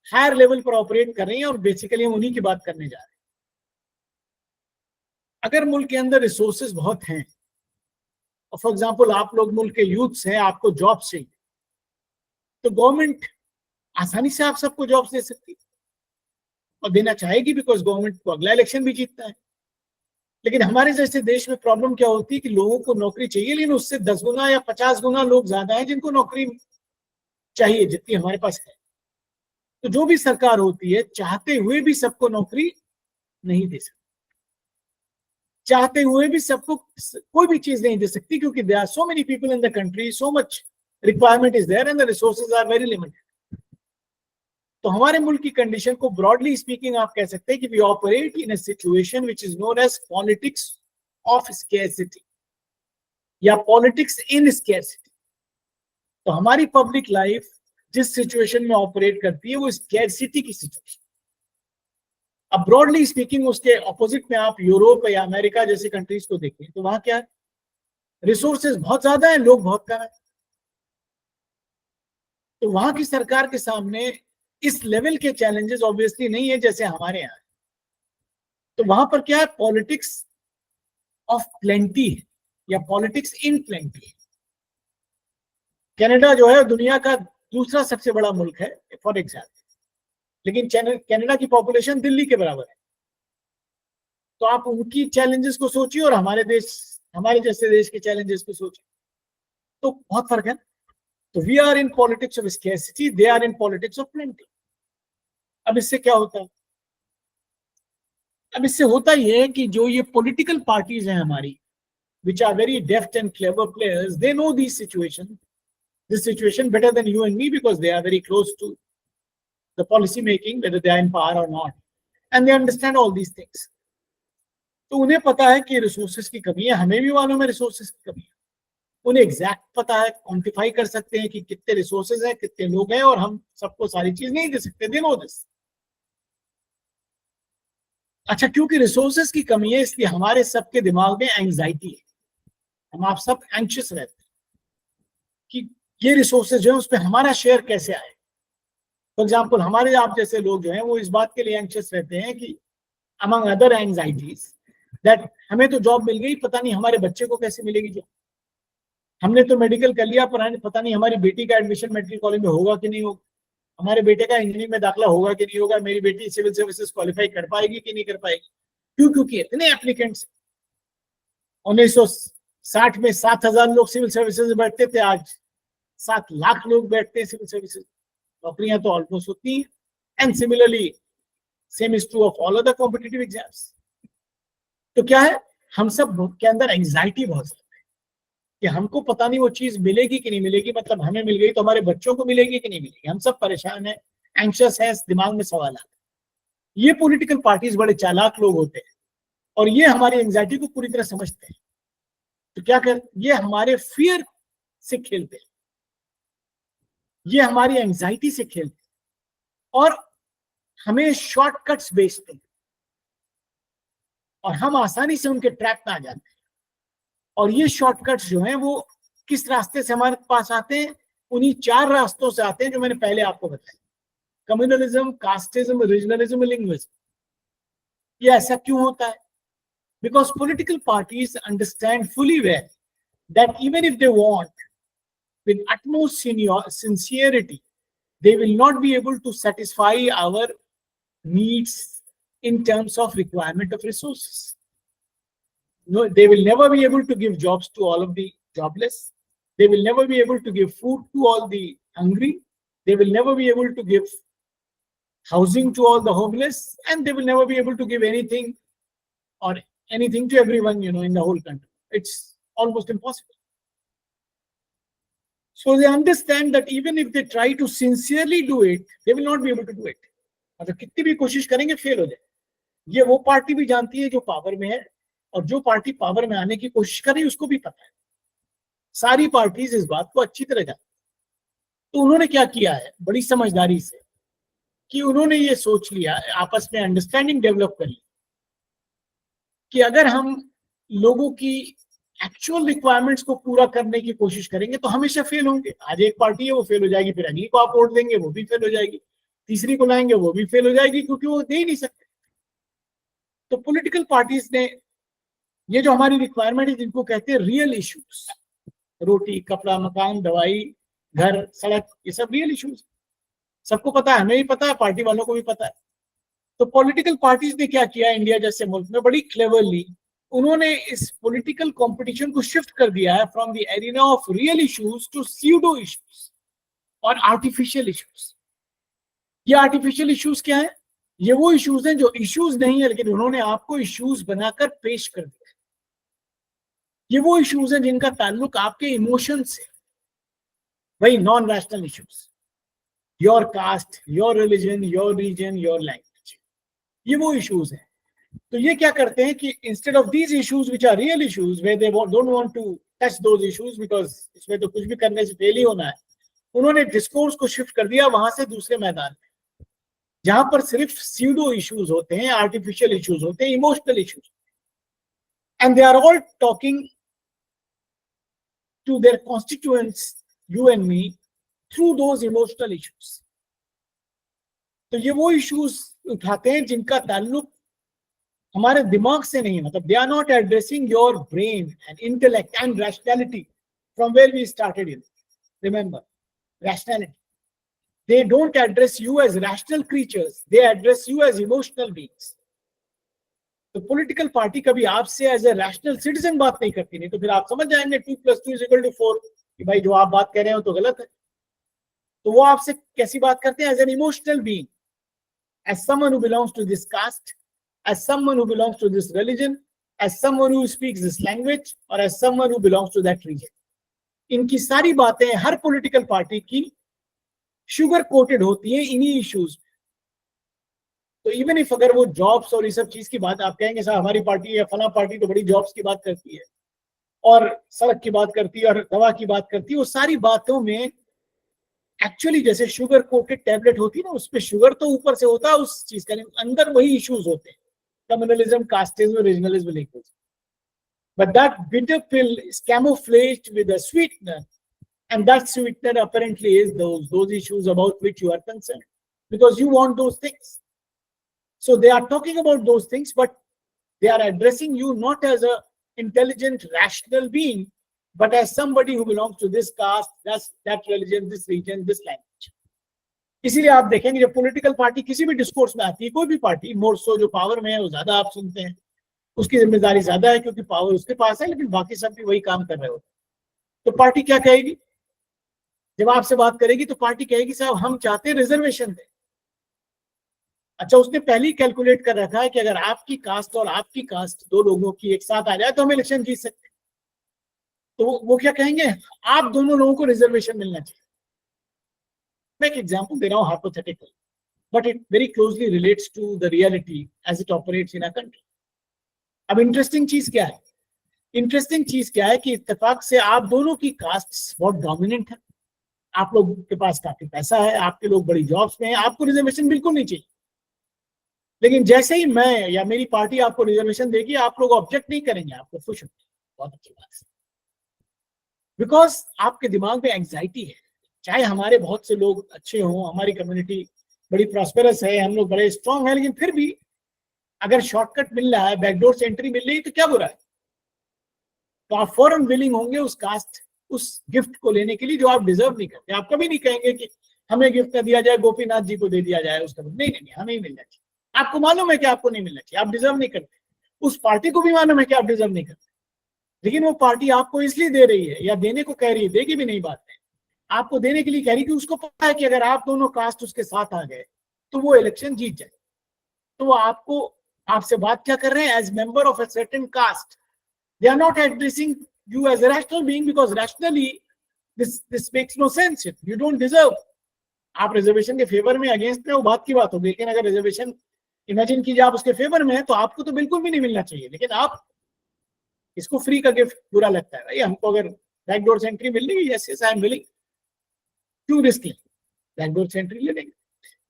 हायर लेवल पर ऑपरेट कर रही हैं और बेसिकली हम उन्हीं की बात करने जा रहे हैं। अगर मुल्क के अंदर रिसोर्सेज बहुत हैं, और फॉर एग्जांपल आप लोग मुल्क के यूथ्स हैं, आपको जॉब चाहिए, तो गवर्नमेंट आसानी से आप सबको जॉब्स दे सकती है और देना चाहेगी, बिकॉज गवर्नमेंट को अगला इलेक्शन भी जीतना है। लेकिन हमारे जैसे देश में प्रॉब्लम क्या होती है कि लोगों को नौकरी चाहिए, लेकिन उससे 10 गुना या 50 गुना लोग ज्यादा हैं जिनको नौकरी चाहिए जितनी हमारे पास है। तो जो भी सरकार होती है चाहते हुए भी सबको नौकरी नहीं दे सकती, चाहते हुए भी सबको कोई भी चीज नहीं दे सकती, क्योंकि there are so many people in the country, so much requirement is there and the resources are very limited. तो हमारे मुल्क की कंडीशन को ब्रॉडली स्पीकिंग आप कह सकते हैं कि we operate in a situation which is known as politics of scarcity या पॉलिटिक्स इन स्कैरसिटी। तो हमारी पब्लिक लाइफ जिस सिचुएशन में ऑपरेट करती है वो स्कैरसिटी की सिचुएशन। अब ब्रॉडली स्पीकिंग उसके ऑपोजिट में आप यूरोप या अमेरिका जैसी कंट्रीज को देखें, तो वहां क्या है, रिसोर्सेज बहुत ज्यादा है, लोग बहुत कम है। तो वहां की सरकार के सामने इस लेवल के चैलेंजेस ऑब्वियसली नहीं है जैसे हमारे यहाँ। तो वहां पर क्या है, पॉलिटिक्स ऑफ प्लेंटी या पॉलिटिक्स इन प्लेंटी। कनाडा जो है दुनिया का दूसरा सबसे बड़ा मुल्क है फॉर एग्जाम्पल, लेकिन कनाडा की पॉपुलेशन दिल्ली के बराबर है। तो आप उनकी चैलेंजेस को सोचिए और हमारे जैसे देश के चैलेंजेस को सोचिए, तो बहुत फर्क है। तो we are in politics of scarcity, they are in politics of plenty. अब इससे क्या होता है, अब इससे होता यह है कि जो ये पॉलिटिकल पार्टीज हैं हमारी, which are very deft and clever players, they know this situation better than you and me, because they are very close to the policy making, whether they are in power or not, and they understand all these things. तो उन्हें पता है कि resources की कमी है, हमें भी मालूम है रिसोर्सेज की कमी है, उन्हें एग्जैक्ट पता है, क्वांटिफाई कर सकते हैं कि कितने रिसोर्सेज हैं, कितने लोग हैं, और हम सबको सारी चीज नहीं दे सकते। They know this. अच्छा, क्योंकि रिसोर्सेज की कमी है इसलिए हमारे सबके दिमाग में एंग्जाइटी है, हम आप सब एंक्शियस रहते हैं कि ये रिसोर्सेज जो है उस पर हमारा शेयर कैसे आए। फॉर एग्जाम्पल हमारे आप जैसे लोग जो हैं वो इस बात के लिए एंक्शियस रहते हैं कि अमंग अदर एंग्जाइटीज दैट हमें तो जॉब मिल गई, पता नहीं हमारे बच्चे को कैसे मिलेगी जॉब। हमने तो मेडिकल कर लिया, पर पता नहीं हमारी बेटी का एडमिशन मेडिकल कॉलेज में होगा कि नहीं होगा, हमारे बेटे का इंजीनियरिंग में दाखिला होगा कि नहीं होगा, मेरी बेटी सिविल सर्विसेज क्वालिफाई कर पाएगी कि नहीं कर पाएगी। क्यों? क्योंकि इतने एप्लीकेंट्स। 1960 में 7,000 लोग सिविल सर्विसेज में बैठते थे, आज 7 लाख लोग बैठते हैं सिविल सर्विसेज। नौकरियां तो ऑलमोस्ट होती हैं। And similarly same is true of all other competitive exams. तो क्या है, हम सब के अंदर एंग्जाइटी बहुत ज्यादा है कि हमको पता नहीं वो चीज मिलेगी कि नहीं मिलेगी, मतलब हमें मिल गई तो हमारे बच्चों को मिलेगी कि नहीं मिलेगी। हम सब परेशान हैं, एंक्शियस है, दिमाग में सवाल आते हैं। ये पॉलिटिकल पार्टीज बड़े चालाक लोग होते हैं और ये हमारी एंग्जाइटी को पूरी तरह समझते हैं। तो क्या कर, ये हमारे फियर से खेलते हैं, ये हमारी एंग्जाइटी से खेलते हैं और हमें शॉर्टकट्स बेचते हैं और हम आसानी से उनके ट्रैप में आ जाते हैं। और ये शॉर्टकट्स जो हैं वो किस रास्ते से हमारे पास आते हैं, उन्हीं 4 रास्तों से आते हैं जो मैंने पहले आपको बताया, कम्युनलिज्म, कास्टिज्म, रीजनलिज्म, लिंग्विज्म। ये ऐसा क्यों होता है? Because political parties understand fully well that even if they want, with utmost sincerity, they will not be able to satisfy our needs in terms of requirement of resources. No, they will never be able to give jobs to all of the jobless. They will never be able to give food to all the hungry. They will never be able to give housing to all the homeless, and they will never be able to give anything or anything to everyone, in the whole country. It's almost impossible. So they understand that even if they try to sincerely do it, they will not be able to do it. मतलब कितनी भी कोशिश करेंगे fail हो जाए। ये वो party भी जानती है जो पावर में है, और जो पार्टी पावर में आने की कोशिश कर रही है उसको भी पता है। सारी पार्टीज इस बात को अच्छी तरह जानती है। तो उन्होंने क्या किया है बड़ी समझदारी से, कि उन्होंने ये सोच लिया, आपस में अंडरस्टैंडिंग डेवलप कर ली कि अगर हम लोगों की एक्चुअल रिक्वायरमेंट्स को पूरा करने की कोशिश करेंगे तो हमेशा फेल होंगे। आज एक पार्टी है वो फेल हो जाएगी, फिर अगली को आप वोट देंगे वो भी फेल हो जाएगी, तीसरी को लाएंगे वो भी फेल हो जाएगी, क्योंकि वो दे ही नहीं सकते। तो पॉलिटिकल पार्टीज ने ये जो हमारी रिक्वायरमेंट है, जिनको कहते हैं रियल इश्यूज, रोटी, कपड़ा, मकान, दवाई, घर, सड़क, ये सब रियल इश्यूज सबको पता है, हमें भी पता है, पार्टी वालों को भी पता है। तो पॉलिटिकल पार्टीज ने क्या किया इंडिया जैसे मुल्क में, बड़ी क्लेवरली उन्होंने इस पॉलिटिकल कंपटीशन को शिफ्ट कर दिया है from the arena of real issues to pseudo issues और आर्टिफिशियल इश्यूज। ये आर्टिफिशियल इश्यूज क्या है? ये वो इश्यूज हैं जो इश्यूज नहीं है, लेकिन उन्होंने आपको इश्यूज बनाकर पेश कर दिया। ये वो इश्यूज हैं जिनका ताल्लुक आपके इमोशन से, वही non rational issues, your caste, your religion, your region, your language, ये वो इश्यूज हैं। तो ये क्या करते हैं कि instead of these issues which are real issues, where they don't want to touch those issues because इसमें तो कुछ भी करने से फेल ही होना है, उन्होंने डिस्कोर्स को शिफ्ट कर दिया वहां से दूसरे मैदान में, जहां पर सिर्फ स्यूडो इश्यूज होते हैं, आर्टिफिशियल इश्यूज होते हैं, emotional issues, and they are all talking to their constituents, you and me, through those emotional issues. तो ये वो इश्यूज उठाते हैं जिनका ताल्लुक हमारे दिमाग से नहीं है, मतलब they are not addressing your brain and intellect and rationality from where we started in, remember rationality. They don't address you as rational creatures, they address you as emotional beings. तो पॉलिटिकल पार्टी कभी आपसे as a rational citizen बात नहीं करती, नहीं तो फिर आप समझ जाएंगे 2 + 2 = 4 कि भाई जो आप बात कर रहे हो तो गलत है। तो वो आपसे कैसी बात करते हैं? As an emotional being, as someone who belongs to this caste, as someone who belongs to this religion, as someone who speaks this language, or as someone who belongs to that region. इनकी सारी बातें हर political party की sugar coated होती है इन्हीं issues. तो even if अगर वो जॉब्स और इस सब चीज की बात आप कहेंगे साहब हमारी पार्टी या फला पार्टी तो बड़ी जॉब्स की बात करती है और सड़क की बात करती है और दवा की बात करती है, वो सारी बातों में एक्चुअली जैसे शुगर कोटेड टैबलेट होती है ना, उस पर शुगर तो ऊपर से होता है उस चीज का, अंदर वही इश्यूज होते हैं, communalism, casteism, regionalism, linguism. But that bitter pill is camouflaged with a sweetener, and that sweetener apparently is those issues about which you are concerned, because you want those things. So they are talking about those things, but they are addressing you not as a intelligent, rational being, but as somebody who belongs to this caste, that religion, this region, this language. इसीलिए आप देखेंगे जब political party किसी भी discourse में आती है, कोई भी पार्टी, मोर सो जो पावर में है वो ज्यादा आप सुनते हैं, उसकी जिम्मेदारी ज्यादा है क्योंकि पावर उसके पास है, लेकिन बाकी सब भी वही काम कर रहे होते हैं। तो पार्टी क्या कहेगी जब आपसे बात करेगी? तो पार्टी कहेगी साहब हम चाहते हैं रिजर्वेशन दें। अच्छा, उसने पहले ही कैलकुलेट कर रखा है कि अगर आपकी कास्ट और आपकी कास्ट दो लोगों की एक साथ आ जाए तो हम इलेक्शन जीत सकते हैं। तो वो क्या कहेंगे? आप दोनों लोगों को रिजर्वेशन मिलना चाहिए। मैं एक एग्जांपल दे रहा हूं hypothetical, but it very closely relates to the reality as it operates in a country. अब इंटरेस्टिंग चीज क्या है? इंटरेस्टिंग चीज क्या है कि इत्तेफाक से आप दोनों की कास्ट बहुत डोमिनेंट है, आप लोग के पास काफी पैसा है, आपके लोग बड़ी जॉब्स में हैं, आपको रिजर्वेशन बिल्कुल नहीं चाहिए। लेकिन जैसे ही मैं या मेरी पार्टी आपको रिजर्वेशन देगी, आप लोग ऑब्जेक्ट नहीं करेंगे, आपको खुश होंगे, बहुत अच्छी बात है, बिकॉज आपके दिमाग में एंग्जाइटी है, चाहे हमारे बहुत से लोग अच्छे हों, हमारी कम्युनिटी बड़ी प्रॉस्पेरस है, हम लोग बड़े स्ट्रांग हैं, लेकिन फिर भी अगर शॉर्टकट मिल रहा है, बैकडोर से एंट्री मिल रही है, तो क्या बुरा है? तो आप फौरन विलिंग होंगे उस कास्ट, उस गिफ्ट को लेने के लिए जो आप डिजर्व नहीं करते। आप कभी नहीं कहेंगे कि हमें गिफ्ट ना दिया जाए, गोपीनाथ जी को दे दिया जाए उसका, नहीं नहीं नहीं, हमें ही मिलना चाहिए। आपको मालूम है कि आपको नहीं मिलना चाहिए, आप डिजर्व नहीं करते। उस पार्टी को भी मालूम है कि आप डिजर्व नहीं करते, लेकिन वो पार्टी आपको इसलिए दे रही है, या देने को कह रही है, देगी भी नहीं बात है, आपको देने के लिए कह रही है कि उसको पता है कि अगर आप दोनों कास्ट उसके साथ आ गए तो वो इलेक्शन जीत जाए। तो वो आपको, आपसे बात क्या कर रहे हैं? As member of a certain caste, they are not addressing you as a rational being, because rationally this makes no sense. You don't deserve. आप रिजर्वेशन के फेवर में, अगेंस्ट में, वो बात की बात होगी, लेकिन अगर रिजर्वेशन इमेजिन कीजिए आप उसके फेवर में है, तो आपको तो बिल्कुल भी नहीं मिलना चाहिए, लेकिन आप इसको फ्री का गिफ्ट बुरा लगता है। भाई हमको अगर बैकडोर से एंट्री मिल रही है, yes yes I am willing, क्यों रिस्क लें, बैकडोर से एंट्री ले लेंगे।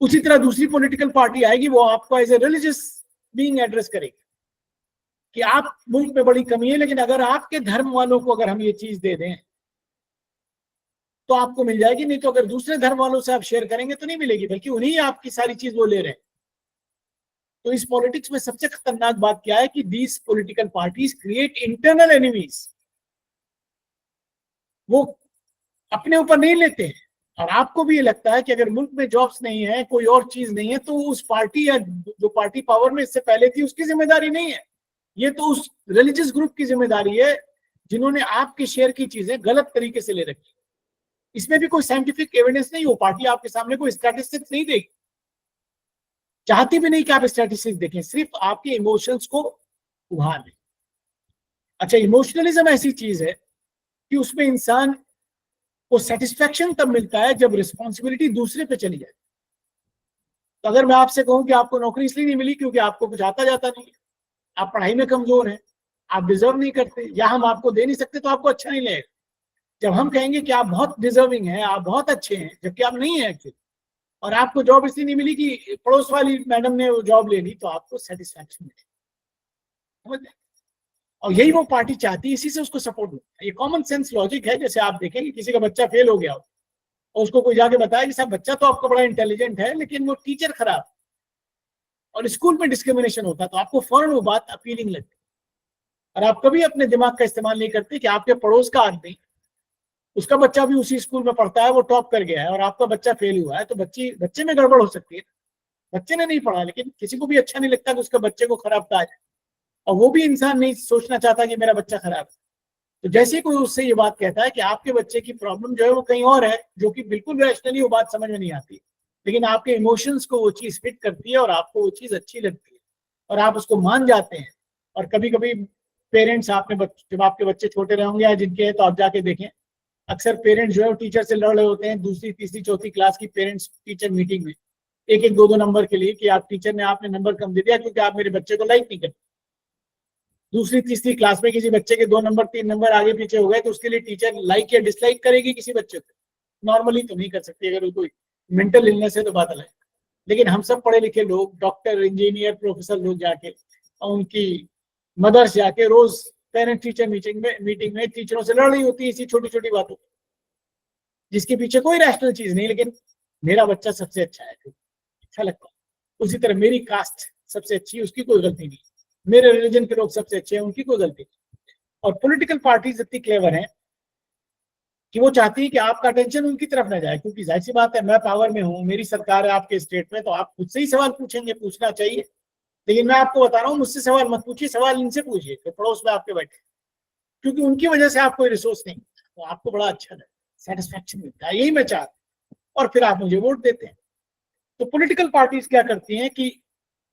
उसी तरह दूसरी पॉलिटिकल पार्टी आएगी, वो आपको as a religious being address करेगी कि आप मुल्क में बड़ी कमी है, लेकिन अगर आपके धर्म वालों को अगर हम ये चीज दे दें तो आपको मिल जाएगी, नहीं तो अगर दूसरे धर्म वालों से आप शेयर करेंगे तो नहीं मिलेगी, बल्कि उन्हीं आपकी सारी चीज वो ले रहे हैं। तो इस पॉलिटिक्स में सबसे खतरनाक बात क्या है कि these political parties create internal enemies. वो अपने ऊपर नहीं लेते हैं, और आपको भी ये लगता है कि अगर मुल्क में जॉब्स नहीं है, कोई और चीज नहीं है, तो उस पार्टी या जो पार्टी पावर में इससे पहले थी उसकी जिम्मेदारी नहीं है, ये तो उस रिलीजियस ग्रुप की जिम्मेदारी है जिन्होंने आपके शेयर की चीजें गलत तरीके से ले रखी। इसमें भी कोई साइंटिफिक एविडेंस नहीं, वो पार्टी आपके सामने कोई स्टैटिस्टिक्स नहीं देगी, चाहती भी नहीं कि आप स्टैटिस्टिक्स देखें, सिर्फ आपके इमोशंस को उभार दें। अच्छा, इमोशनलिज्म ऐसी चीज है कि उसमें इंसान को सेटिस्फेक्शन तब मिलता है जब रिस्पॉन्सिबिलिटी दूसरे पे चली जाए। तो अगर मैं आपसे कहूं कि आपको नौकरी इसलिए नहीं मिली क्योंकि आपको कुछ आता जाता नहीं है, आप पढ़ाई में कमजोर हैं, आप डिजर्व नहीं करते, या हम आपको दे नहीं सकते, तो आपको अच्छा नहीं लगेगा। जब हम कहेंगे कि आप बहुत डिजर्विंग हैं, आप बहुत अच्छे हैं, जबकि आप नहीं है एक्चुअली, और आपको जॉब इसलिए नहीं मिली कि पड़ोस वाली मैडम ने वो जॉब ले ली, तो आपको सेटिस्फैक्शन मिले। और यही वो पार्टी चाहती है, इसी से उसको सपोर्ट मिलता है। ये कॉमन सेंस लॉजिक है। जैसे आप देखें कि किसी का बच्चा फेल हो गया हो और उसको कोई जाके बताया कि साहब बच्चा तो आपका बड़ा इंटेलिजेंट है, लेकिन वो टीचर खराब, और स्कूल में डिस्क्रिमिनेशन होता, तो आपको फौरन वो बात अपीलिंग लगती, और आप कभी अपने दिमाग का इस्तेमाल नहीं करते कि आपके पड़ोस का आदमी, उसका बच्चा भी उसी स्कूल में पढ़ता है, वो टॉप कर गया है, और आपका बच्चा फेल हुआ है, तो बच्चे में गड़बड़ हो सकती है। बच्चे ने नहीं पढ़ा, लेकिन किसी को भी अच्छा नहीं लगता कि उसके बच्चे को खराब कहा जाए, और वो भी इंसान नहीं सोचना चाहता कि मेरा बच्चा खराब है। तो जैसे ही कोई उससे ये बात कहता है कि आपके बच्चे की प्रॉब्लम जो है वो कहीं और है, जो कि बिल्कुल रैशनली वो बात समझ में नहीं आती, लेकिन आपके इमोशंस को वो चीज फिट करती है और आपको वो चीज अच्छी लगती है और आप उसको मान जाते हैं। और कभी कभी पेरेंट्स, आपने जब आपके बच्चे छोटे रहे होंगे या जिनके हैं, तो आप जाके देखें, अक्सर पेरेंट्स जो है वो टीचर से लड़ रहे होते हैं, दूसरी तीसरी चौथी क्लास की पेरेंट्स टीचर मीटिंग में, एक एक दो दो नंबर के लिए, कि आप टीचर ने आपने नंबर कम दे दिया क्योंकि आप मेरे बच्चे को लाइक नहीं करते। दूसरी तीसरी क्लास में किसी बच्चे के 2 नंबर 3 नंबर आगे पीछे हो गए, तो उसके लिए टीचर लाइक या डिसलाइक करेगी किसी बच्चे को? नॉर्मली तो नहीं कर सकती, अगर कोई मेंटल इलनेस है तो बात अलग है। लेकिन हम सब पढ़े लिखे लोग, डॉक्टर, इंजीनियर, प्रोफेसर लोग जाके, और उनकी मदर्स जाके रोज पेरेंट टीचर मीटिंग में टीचरों से लड़ रही होती है इसी छोटी छोटी बातों, जिसके पीछे कोई रैशनल चीज नहीं, लेकिन मेरा बच्चा सबसे अच्छा है, अच्छा लगता है। उसी तरह मेरी कास्ट सबसे अच्छी है, उसकी कोई गलती नहीं, मेरे रिलीजन के लोग सबसे अच्छे हैं, उनकी कोई गलती नहीं। और पॉलिटिकल पार्टीज इतनी क्लेवर हैं कि वो चाहती है कि आपका अटेंशन उनकी तरफ ना जाए, क्योंकि जाहिर सी बात है, मैं पावर में हूँ, मेरी सरकार है आपके स्टेट में, तो आप खुद से ही सवाल पूछेंगे, पूछना चाहिए। लेकिन मैं आपको बता रहा हूँ, मुझसे सवाल मत पूछिए, सवाल इनसे पूछिए तो पड़ोस में आपके बैठे, क्योंकि उनकी वजह से आप कोई रिसोर्स नहीं, तो आपको बड़ा अच्छा लगता है, सेटिस्फैक्शन मिलता है, यही मैं चाहता हूँ, और फिर आप मुझे वोट देते हैं। तो पॉलिटिकल पार्टीज क्या करती हैं कि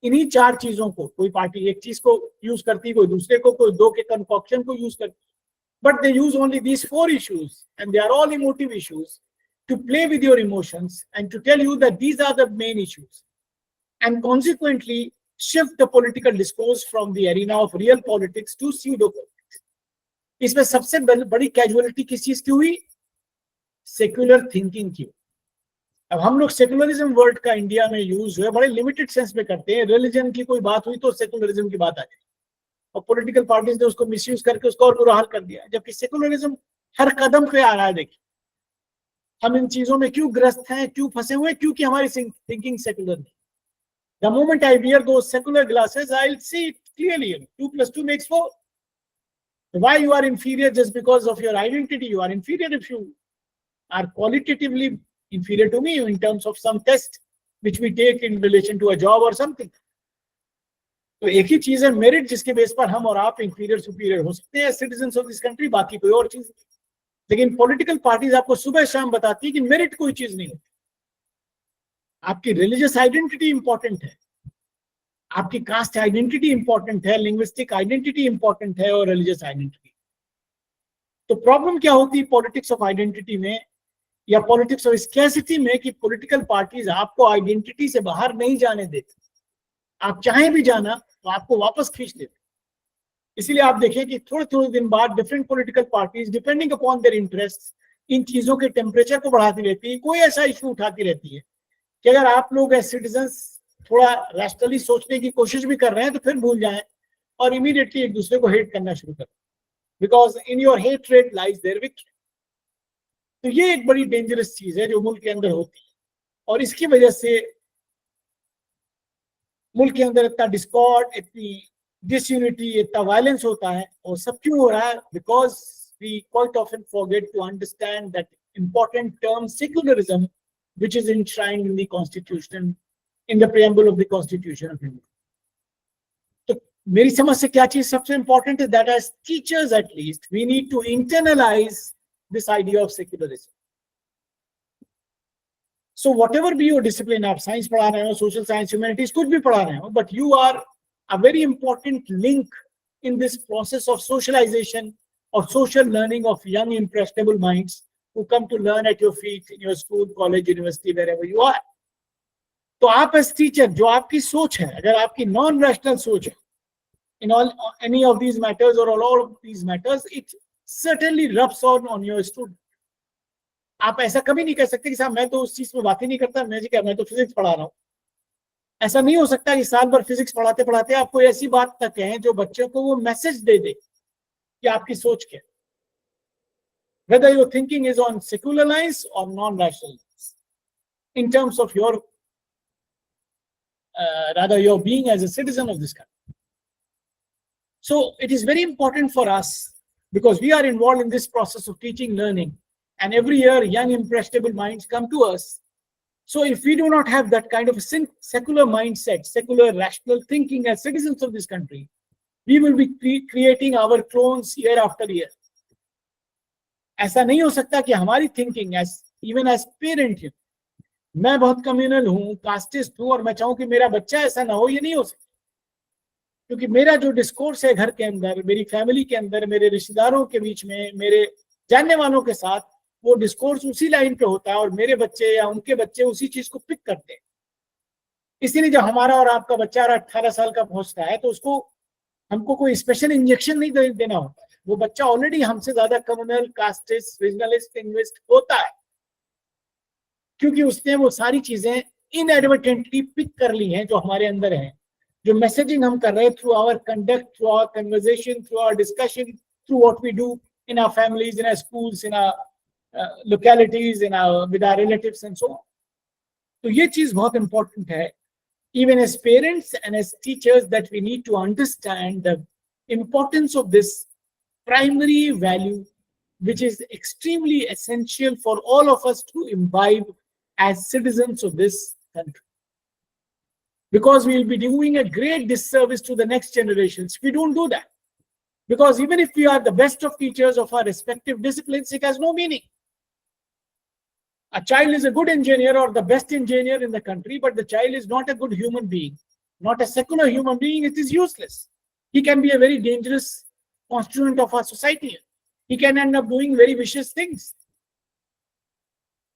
इन्हीं 4 चीजों को, कोई पार्टी एक चीज को यूज करती है, कोई दूसरे को, कोई 2 के कंकॉक्शन को यूज करती है, but they use only these 4 issues, and they are all emotive issues, to play with your emotions and to tell you that these are the main issues, and consequently shift the political discourse from the arena of real politics to pseudo politics. इसमें सबसे बड़ी casualty किस चीज की हुई? Secular thinking की। अब हम लोग सेकुलरिज्म वर्ड का इंडिया में यूज है बड़े लिमिटेड सेंस में करते हैं, रिलीजन की कोई बात हुई तो सेकुलरिज्म की बात आ जाए, और पॉलिटिकल पार्टीज ने उसको मिसयूज करके उसको और बुरा हाल कर दिया, जबकि सेकुलरिज्म हर कदम पे आ रहा है। देखिए, हम इन चीजों में क्यों ग्रस्त हैं, क्यों फंसे हुए, क्योंकि हमारी थिंकिंग सेकुलर नहीं. The moment I wear those secular glasses, I'll see it clearly. 2 plus 2 makes 4. Why you are inferior just because of your identity? You are inferior if you are qualitatively inferior to me in terms of some test which we take in relation to a job or something. तो एक ही चीज है merit, जिसके base पर हम और आप inferior superior हो सकते हैं सिटीजन्स ऑफ दिस कंट्री, बाकी कोई और चीज. लेकिन पॉलिटिकल पार्टीज आपको सुबह शाम बताती है कि मेरिट कोई चीज नहीं होती. आपकी रिलीजियस आइडेंटिटी इंपॉर्टेंट है, आपकी कास्ट आइडेंटिटी इंपॉर्टेंट है, लिंग्विस्टिक आइडेंटिटी इंपॉर्टेंट है, और रिलीजियस आइडेंटिटी. तो प्रॉब्लम क्या होती है पॉलिटिक्स ऑफ आइडेंटिटी में या पॉलिटिक्स ऑफ स्कैर्सिटी में, कि पॉलिटिकल पार्टीज आपको आइडेंटिटी से बाहर नहीं जाने देती. आप चाहें भी जाना तो आपको वापस खींच देते. इसीलिए आप देखें कि थोड़े थोड़े दिन बाद different political parties depending upon their interest in चीजों के टेम्परेचर को बढ़ाती रहती है. कोई ऐसा इशू उठाती रहती है कि अगर आप लोग एज सिटीजन्स थोड़ा रैशनली सोचने की कोशिश भी कर रहे हैं तो फिर भूल जाएं और इमीडिएटली एक दूसरे को हेट करना शुरू करें, because in your hatred lies there victory. तो ये एक बड़ी डेंजरस चीज है जो मुल्क के अंदर होती है, और इसकी वजह से मुल्क के अंदर इतना डिस्कॉर्ड, इतनी डिसयूनिटी, इतना वायलेंस होता है. और सब क्यों हो रहा है? Because we quite often forget to understand that important term secularism which is enshrined in the constitution, in the preamble of the constitution of India. तो मेरी समझ से क्या चीज सबसे इंपॉर्टेंट है, that as teachers at least we need to internalize this idea of secularism. So whatever be your discipline, आप science पढ़ा रहे हो, सोशल साइंस, ह्यूमैनिटीज, कुछ भी पढ़ा रहे हो, but you are a very important link in this process of socialization or social learning of young impressionable minds who come to learn at your feet in your school, college, university, wherever you are. तो आप as teacher, जो आपकी सोच है, अगर आपकी non rational सोच है in all any of these matters or all of these matters, it certainly rubs on your student. आप ऐसा कभी नहीं कह सकते कि साहब मैं तो उस चीज में बात ही नहीं करता, मैं तो फिजिक्स पढ़ा रहा हूँ. ऐसा नहीं हो सकता कि साल भर फिजिक्स पढ़ाते पढ़ाते आप कोई ऐसी बात तक कहें जो बच्चों को वो मैसेज दे दे कि आपकी सोच क्या है. Whether your thinking is on secular lines or non-rational lines, in terms of your, rather your being as a citizen of this country. So it is very important for us, because we are involved in this process of teaching, learning, and every year young impressionable minds come to us. So if we do not have that kind of a secular mindset, secular rational thinking as citizens of this country, we will be creating our clones year after year. ऐसा नहीं हो सकता कि हमारी thinking as even as parent, मैं बहुत communal हूँ, casteist हूँ, और मैं चाहूँ कि मेरा बच्चा ऐसा ना हो, ये नहीं हो सकता. क्योंकि मेरा जो डिस्कोर्स है घर के अंदर, मेरी फैमिली के अंदर, मेरे रिश्तेदारों के बीच में, मेरे जानने वालों के साथ, वो डिस्कोर्स उसी लाइन पे होता है, और मेरे बच्चे या उनके बच्चे उसी चीज को पिक करते हैं. इसीलिए जब हमारा और आपका बच्चा 18 साल का पहुंचता है तो उसको हमको कोई स्पेशल इंजेक्शन नहीं देना होता है. वो बच्चा ऑलरेडी हमसे ज्यादा कम्युनल, कास्टिस्ट, रीजनलिस्ट, लिंग्विस्ट होता है, क्योंकि उसने वो सारी चीजें इनएडवर्टेंटली पिक कर ली हैं जो हमारे अंदर हैं, जो मैसेजिंग हम कर रहे हैं through our conduct, through our conversation, through our discussion, through what we do in our families, in our schools, in our localities, in our with our relatives and so on. तो ये चीज बहुत important है, even as parents and as teachers, that we need to understand the importance of this primary value, which is extremely essential for all of us to imbibe as citizens of this country. Because we will be doing a great disservice to the next generations if we don't do that. Because even if we are the best of teachers of our respective disciplines, it has no meaning. A child is a good engineer or the best engineer in the country, but the child is not a good human being, not a secular human being. It is useless. He can be a very dangerous constituent of our society. He can end up doing very vicious things.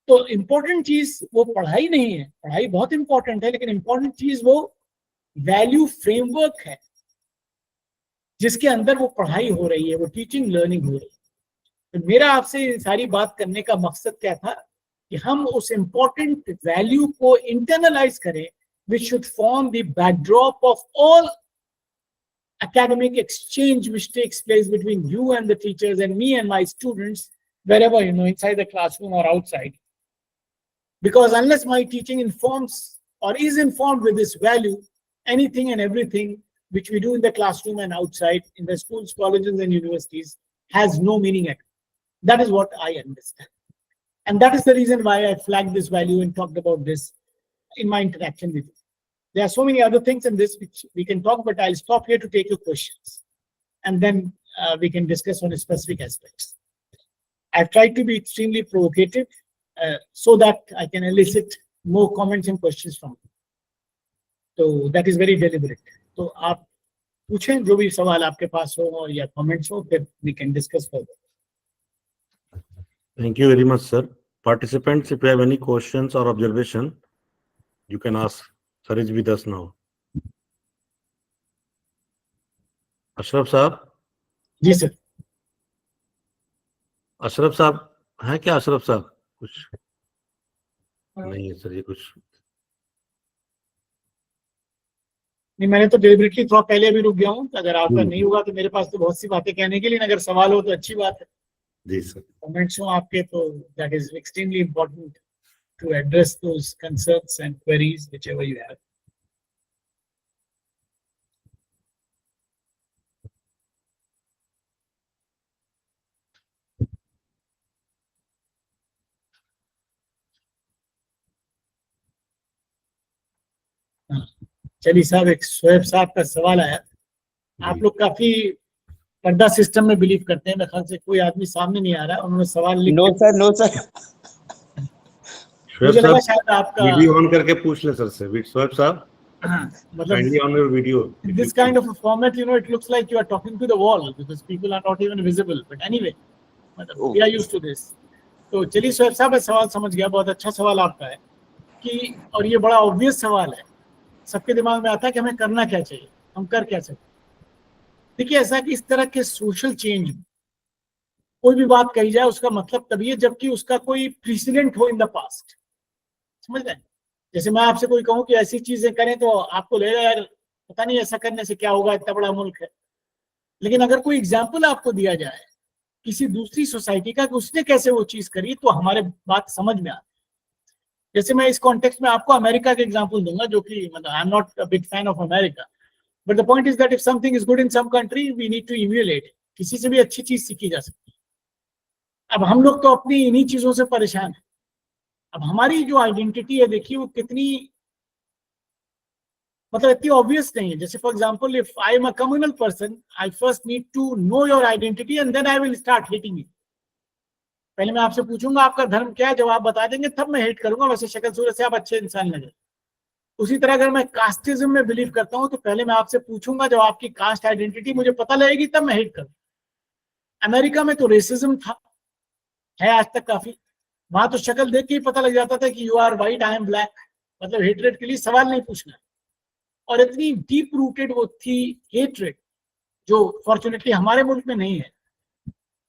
तो important चीज वो पढ़ाई नहीं है, पढ़ाई बहुत important है, लेकिन इंपॉर्टेंट चीज वो वैल्यू फ्रेमवर्क है जिसके अंदर वो पढ़ाई हो रही है, वो टीचिंग लर्निंग हो रही है. तो मेरा आपसे सारी बात करने का मकसद क्या था कि हम उस इम्पोर्टेंट वैल्यू को इंटरनलाइज करें, which should form the backdrop of all academic exchange which takes place between you and the teachers and me and my students, wherever, inside the classroom or outside. Because unless my teaching informs or is informed with this value, anything and everything which we do in the classroom and outside in the schools, colleges, and universities has no meaning at all. That is what I understand. And that is the reason why I flagged this value and talked about this in my interaction with you. There are so many other things in this which we can talk, but I'll stop here to take your questions. And then we can discuss on specific aspects. I've tried to be extremely provocative so that I can elicit more comments and questions from you. So that is very deliberate. तो आप पूछें जो भी सवाल आपके पास हो या comments हो, फिर we can discuss further. Thank you very much, sir. Participants, if you have any questions or observation, you can ask. Sir is with us now. Ashraf साहब. जी सर. अशरफ साहब हैं क्या? अशरफ साहब कुछ नहीं है सर, ये कुछ नहीं, मैंने तो डेलिबरेटली थोड़ा पहले भी रुक गया हूँ. अगर आपका नहीं होगा तो मेरे पास तो बहुत सी बातें कहने के लिए, अगर सवाल हो तो अच्छी बात है. जी सर. कमेंट्स हो आपके तो that is extremely important to address those concerns and queries whichever you have. चलिए साहब, एक शोएब साहब का सवाल आया. आप लोग काफी पर्दा सिस्टम में बिलीव करते हैं. मेरे ख्याल से कोई आदमी सामने नहीं आ रहा है. उन्होंने सवाल लिख नो सर, नो सर. मुझे लगा शायद आपका वीडियो ऑन करके पूछ ले सर से. शोएब साहब, मतलब kindly on your video. this kind of a format, you know, it looks like you are talking to the wall because people are not even visible. But anyway, we are used to this. तो चलिए शोएब साहब, सवाल समझ गया. बहुत अच्छा सवाल आपका है कि, और ये बड़ा ऑब्वियस सवाल है. सबके दिमाग में आता है कि हमें करना क्या चाहिए, हम कर क्या सकते. देखिए, ऐसा कि इस तरह के सोशल चेंज में कोई भी बात कही जाए उसका मतलब तभी है जबकि उसका कोई प्रेसिडेंट हो इन द पास्ट. समझ रहे हैं? जैसे मैं आपसे कोई कहूं कि ऐसी चीजें करें तो आपको लगेगा यार पता नहीं ऐसा करने से क्या होगा, इतना बड़ा मुल्क है. लेकिन अगर कोई एग्जाम्पल आपको दिया जाए किसी दूसरी सोसाइटी का कि उसने कैसे वो चीज करी, तो हमारे बात समझ में आती. जैसे मैं इस कॉन्टेक्स्ट में आपको अमेरिका के एग्जांपल दूंगा, जो कि मतलब I am not a big fan of America, but the point is that if something is good in some country we need to emulate. किसी से भी अच्छी चीज सीखी जा सकती है. अब हम लोग तो अपनी इन्हीं चीजों से परेशान हैं. अब हमारी जो आइडेंटिटी है, देखिए वो कितनी मतलब इतनी ऑब्वियस नहीं है. जैसे for example, if I am a communal person, I first need to know your identity and then I will start hating you. पहले मैं आपसे पूछूंगा आपका धर्म क्या है, जब आप बता देंगे तब मैं हेट करूंगा. वैसे शक्ल सूरत से आप अच्छे इंसान लगे. उसी तरह अगर मैं कास्टिज्म में बिलीव करता हूं तो पहले मैं आपसे पूछूंगा, जब आपकी कास्ट आइडेंटिटी मुझे पता लगेगी तब मैं हेट करूंगा. अमेरिका में तो रेसिज्म था, है आज तक काफी. वहां तो शक्ल देख के ही पता लग जाता था कि you are white, I am black. मतलब हेटरेट के लिए सवाल नहीं पूछना. और इतनी डीप रूटेड वो थी हेटरेट, जो फॉर्चुनेटली हमारे मुल्क में नहीं है,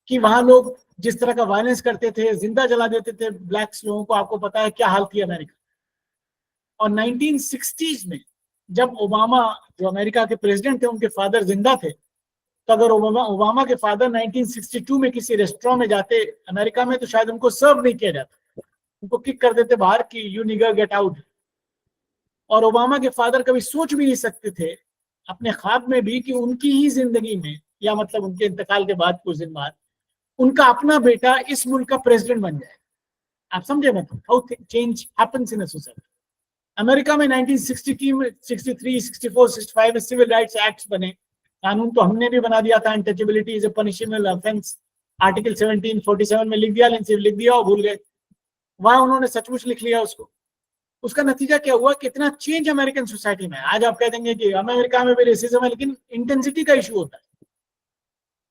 कि वहां लोग जिस तरह का वायलेंस करते थे, जिंदा जला देते थे ब्लैक्स लोगों को. आपको पता है क्या हाल थी अमेरिका. और 1960s में जब ओबामा, जो अमेरिका के प्रेसिडेंट थे, उनके फादर जिंदा थे, तो अगर ओबामा के फादर 1962 में किसी रेस्टोरेंट में जाते अमेरिका में, तो शायद उनको सर्व नहीं किया जाता, उनको किक कर देते बाहर कि यू निगर गेट आउट. और ओबामा के फादर कभी सोच भी नहीं सकते थे अपने ख्वाब में भी कि उनकी ही जिंदगी में, या मतलब उनके इंतकाल के बाद कुछ दिन बाद, उनका अपना बेटा इस मुल्क का प्रेसिडेंट बन जाए. आप समझे मतलब how change happens in a society. America में 1963 में 63, 64, 65 में सिविल राइट्स एक्ट्स बने. कानून तो हमने भी बना दिया था, untouchability is a punishable offence. Article 1747 में लिख दिया, लेकिन लिख दिया और भूल गए. वहां उन्होंने सचमुच लिख लिया उसको. उसका नतीजा क्या हुआ, कितना चेंज अमेरिकन सोसाइटी में. आज आप कह देंगे कि अमेरिका में भी रेसिज्म है, लेकिन इंटेंसिटी का इशू होता है.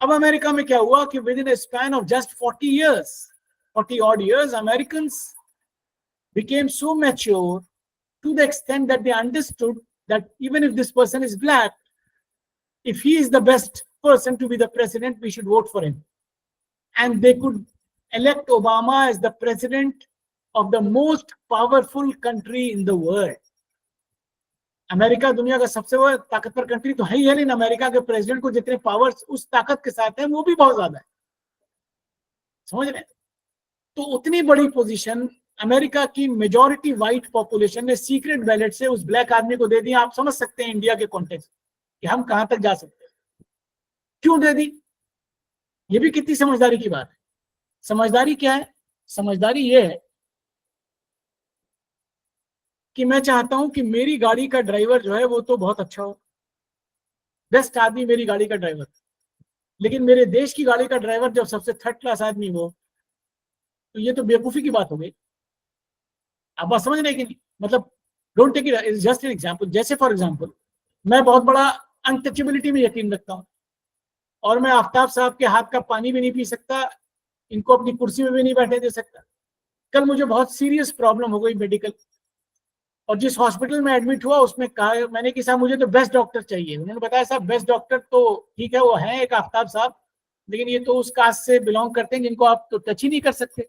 अब अमेरिका में क्या हुआ कि with in a span of just 40 odd years, Americans became so mature to the extent that they understood that even if this person is black, if he is the best person to be the president, we should vote for him. And they could elect Obama as the president of the most powerful country in the world. America दुनिया का सबसे बड़ा ताकतवर country तो है ही है, लेकिन America के प्रेसिडेंट को जितने पावर्स उस ताकत के साथ हैं वो भी बहुत ज्यादा है. समझ रहे हैं? तो उतनी बड़ी पोजीशन अमेरिका की मेजॉरिटी व्हाइट पॉपुलेशन ने सीक्रेट बैलेट से उस ब्लैक आदमी को दे दिया। आप समझ सकते हैं इंडिया के कॉन्टेक्स्ट कि हम कहां तक जा सकते हैं। क्यों दे दी? ये भी कितनी समझदारी की बात है। समझदारी क्या है? समझदारी ये है कि मैं चाहता हूं कि मेरी गाड़ी का ड्राइवर जो है वो तो बहुत अच्छा हो, बेस्ट आदमी मेरी गाड़ी का ड्राइवर, लेकिन मेरे देश की गाड़ी का ड्राइवर जब सबसे थर्ड क्लास आदमी हो, तो ये तो बेवकूफी की बात हो गई। आप बात समझ रहे हैं कि नहीं? मतलब don't take it just an example. जैसे फॉर एग्जांपल मैं बहुत बड़ा अनटचेबिलिटी में यकीन रखता हूं और मैं आफ्ताब साहब के हाथ का पानी भी नहीं पी सकता, इनको अपनी कुर्सी में भी नहीं बैठने दे सकता। कल मुझे बहुत सीरियस प्रॉब्लम हो गई मेडिकल, और जिस हॉस्पिटल में एडमिट हुआ उसमें कहा मैंने कि साहब मुझे तो बेस्ट डॉक्टर चाहिए। उन्होंने बताया साहब बेस्ट डॉक्टर तो ठीक है वो है एक आफ्ताब साहब, लेकिन ये तो उस कास्ट से बिलोंग करते हैं जिनको आप तो टच ही नहीं कर सकते,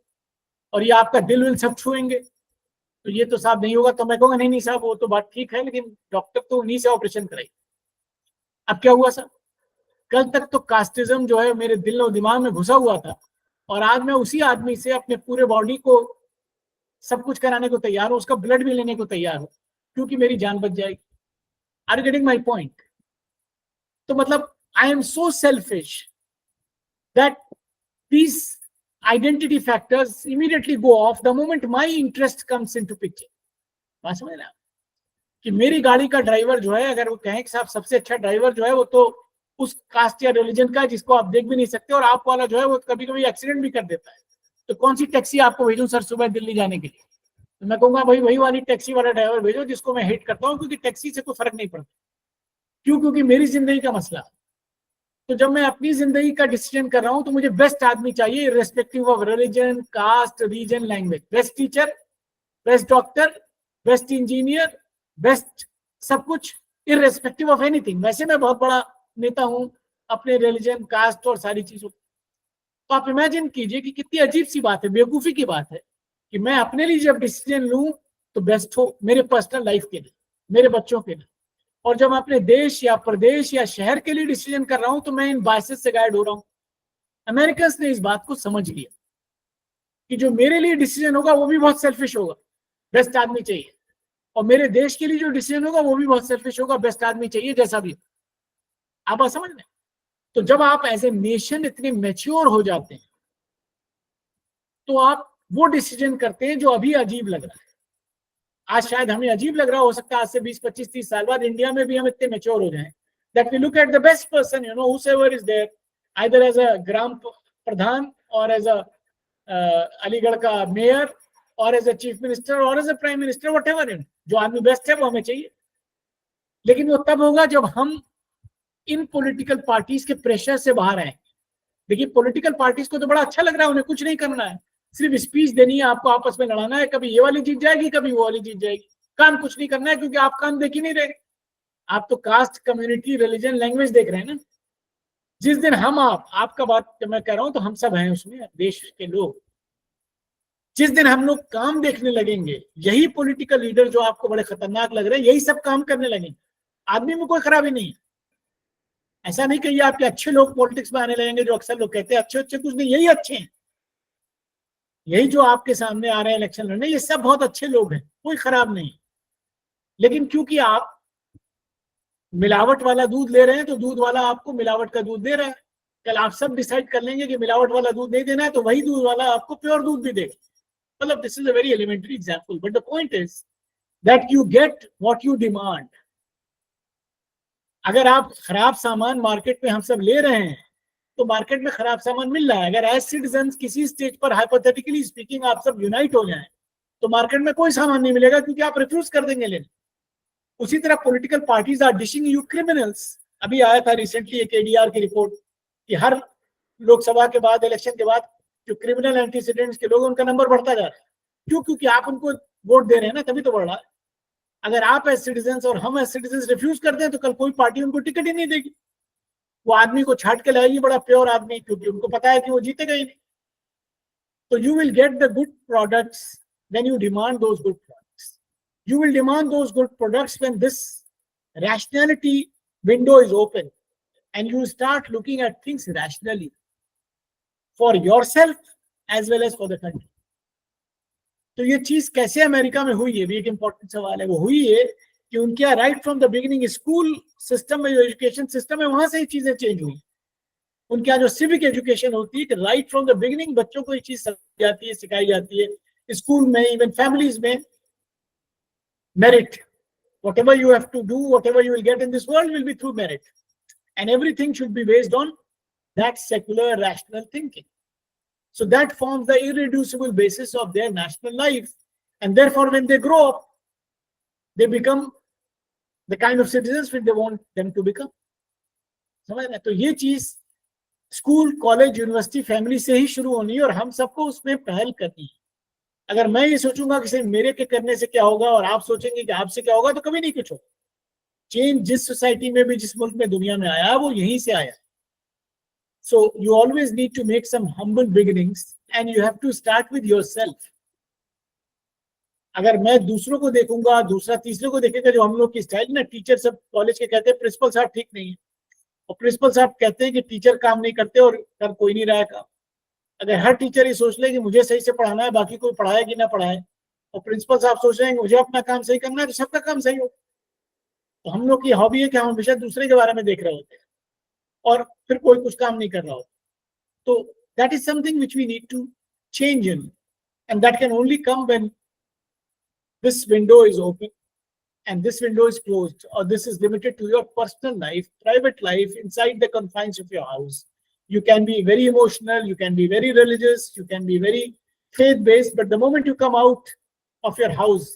और ये आपका दिल विल सब छुएंगे, तो ये तो साहब नहीं होगा। तो मैं कहूँगा नहीं नहीं साहब वो तो बात ठीक है, लेकिन डॉक्टर तो उन्हीं से ऑपरेशन कराई। अब क्या हुआ साहब, कल तक तो कास्टिज्म जो है मेरे दिल और दिमाग में घुसा हुआ था, और आज मैं उसी आदमी से अपने पूरे बॉडी को सब कुछ कराने को तैयार हूं, उसका ब्लड भी लेने को तैयार हूं, क्योंकि मेरी जान बच जाएगी। Are you getting my point? तो मतलब I am so selfish that these identity factors immediately go off the moment my interest comes into picture. बात समझ रहे हैं कि मेरी गाड़ी का ड्राइवर जो है, अगर वो कहें कि साहब सबसे अच्छा ड्राइवर जो है वो तो उस कास्ट या रिलीजन का जिसको आप देख भी नहीं सकते, और आप वाला जो है वो कभी कभी एक्सीडेंट भी कर देता है, तो कौन सी टैक्सी आपको भेजूं सर सुबह दिल्ली जाने के लिए? तो मैं कहूंगा भाई वही वाली टैक्सी वाला ड्राइवर भेजो जिसको मैं हेट करता हूँ, क्योंकि टैक्सी से कोई फर्क नहीं पड़ता। क्यों? क्योंकि मेरी जिंदगी का मसला। तो जब मैं अपनी जिंदगी का डिसीजन कर रहा हूं तो मुझे बेस्ट आदमी चाहिए, irrespective of religion, caste, region, language. Best teacher, best doctor, best engineer, best सब कुछ, इर्रेस्पेक्टिव ऑफ एनीथिंग। वैसे मैं बहुत बड़ा नेता हूं अपने रिलीजन, कास्ट और सारी चीजों। तो आप इमेजिन कीजिए कि कितनी अजीब सी बात है, बेवकूफी की बात है कि मैं अपने लिए जब डिसीजन लूं तो बेस्ट हो मेरे पर्सनल लाइफ के लिए, मेरे बच्चों के लिए, और जब मैं अपने देश या प्रदेश या शहर के लिए डिसीजन कर रहा हूं तो मैं इन बायसेस से गाइड हो रहा हूं। अमेरिकन ने इस बात को समझ लिया कि जो मेरे लिए डिसीजन होगा वो भी बहुत सेल्फिश होगा, बेस्ट आदमी चाहिए, और मेरे देश के लिए जो डिसीजन होगा वो भी बहुत सेल्फिश होगा, बेस्ट आदमी चाहिए, जैसा भी। आप बात समझ रहे? तो जब आप एज ए नेशन इतने मैच्योर हो जाते हैं तो आप वो डिसीजन करते हैं जो अभी अजीब लग रहा है। आज शायद हमें अजीब लग रहा हो सकता है, आज से 20, 25, 30 साल बाद इंडिया में भी हम इतने मैच्योर हो जाएं that we look at the best person, you know, whosoever is there, either as a ग्राम प्रधान और as a अलीगढ़ का मेयर और एज ए चीफ मिनिस्टर और as a prime minister, whatever है, जो आदमी बेस्ट है वो हमें चाहिए। लेकिन वो तब होगा जब हम इन पॉलिटिकल पार्टीज के प्रेशर से बाहर आए। देखिए पॉलिटिकल पार्टीज को तो बड़ा अच्छा लग रहा है, उन्हें कुछ नहीं करना है, सिर्फ स्पीच देनी है, आपको आपस में लड़ाना है, कभी ये वाली जीत जाएगी कभी वो वाली जीत जाएगी, काम कुछ नहीं करना है क्योंकि आप काम देख ही नहीं रहे, आप तो कास्ट, कम्युनिटी, रिलीजन, लैंग्वेज देख रहे हैं ना। जिस दिन हम आपका बात मैं कह रहा हूं तो हम सब हैं उसमें, देश के लोग, जिस दिन हम लोग काम देखने लगेंगे, यही पॉलिटिकल लीडर जो आपको बड़े खतरनाक लग रहे हैं यही सब काम करने लगेंगे। आदमी में कोई खराबी नहीं है, ऐसा नहीं कहिए आपके अच्छे लोग पॉलिटिक्स में आने लगेंगे, जो अक्सर लोग कहते हैं अच्छे अच्छे कुछ नहीं, यही अच्छे हैं, यही जो आपके सामने आ रहे हैं इलेक्शन लड़ने, ये सब बहुत अच्छे लोग हैं, कोई खराब नहीं। लेकिन क्योंकि आप मिलावट वाला दूध ले रहे हैं तो दूध वाला आपको मिलावट का दूध दे रहा है, कल आप सब डिसाइड कर लेंगे कि मिलावट वाला दूध नहीं देना है तो वही दूध वाला आपको प्योर दूध भी देगा। मतलब this is a very elementary example, but the point is that you get what you demand. अगर आप खराब सामान मार्केट में हम सब ले रहे हैं तो मार्केट में खराब सामान मिल रहा है, अगर एज सिटीजन किसी स्टेज पर हाइपोथेटिकली स्पीकिंग आप सब यूनाइट हो जाएं तो मार्केट में कोई सामान नहीं मिलेगा क्योंकि आप रिफ्यूज कर देंगे लेने। उसी तरह political parties are dishing you criminals. अभी आया था रिसेंटली एक एडीआर की रिपोर्ट कि हर लोकसभा के बाद, इलेक्शन के बाद जो क्रिमिनल एंटीसीडेंट्स के लोग उनका नंबर बढ़ता जा रहा है। क्यों? क्योंकि आप उनको वोट दे रहे हैं ना, तभी तो बढ़ रहा है। अगर आप एज सिटीजन और हम एज सिटीजन रिफ्यूज करते हैं तो कल कोई पार्टी उनको टिकट ही नहीं देगी, वो आदमी को छाट के लाएगी बड़ा प्योर आदमी, क्योंकि उनको पता है कि वो जीतेगा ही नहीं। तो you will get the good products when you demand those good products. You will demand those good products when this rationality window is open and you start looking at things rationally for yourself as well as for the country. तो ये चीज कैसे America में हुई है भी एक important सवाल है। वो हुई है कि उनके यहाँ right from the beginning school system में जो एजुकेशन सिस्टम है वहां से ही चीजें चेंज हुई। उनके यहाँ जो सिविक एजुकेशन होती है कि राइट फ्रॉम द बिगिनिंग बच्चों को ये चीज समझाई जाती है, सिखाई जाती है स्कूल में, इवन फैमिलीज में। Merit, whatever you have to do, whatever you will get in this world will be through merit, and everything should be based on that secular rational thinking. So that forms the irreducible basis of their national life, and therefore when they grow up they become the kind of citizens which they want them to become. समझ रहे? तो ये चीज school, college, university, family से ही शुरू होनी है और हम सबको उसमें पहल करनी है। अगर मैं ये सोचूंगा कि सिर्फ मेरे के करने से क्या होगा और आप सोचेंगे कि आपसे क्या होगा, तो कभी नहीं कुछ होगा। चेंज जिस सोसाइटी में भी, जिस मुल्क में, दुनिया में आया, वो यहीं से आया। So you always need to make some humble beginnings and you have to start with yourself. अगर मैं दूसरों को देखूंगा, दूसरा तीसरे को देखेगा, जो हम लोग की स्टाइल ना, टीचर सब कॉलेज के कहते हैं प्रिंसिपल साहब ठीक नहीं है, और प्रिंसिपल साहब कहते हैं कि टीचर काम नहीं करते और कर कोई नहीं रहा है काम। अगर हर टीचर ये सोच ले कि मुझे सही से पढ़ाना है, बाकी कोई पढ़ाए कि ना पढ़ाए, और प्रिंसिपल साहब सोच रहे हैं मुझे अपना काम सही करना है, तो सबका काम सही हो। तो हम लोग की हॉबी है कि हम हमेशा दूसरे के बारे में देख रहे होते हैं और फिर कोई कुछ काम नहीं कर रहा हो। तो that is something which we need to change in, and that can only come when this window is open and this window is closed, or this is limited to your personal life, private life, inside the confines of your house. You can be very emotional, you can be very religious, you can be very faith-based, but the moment you come out of your house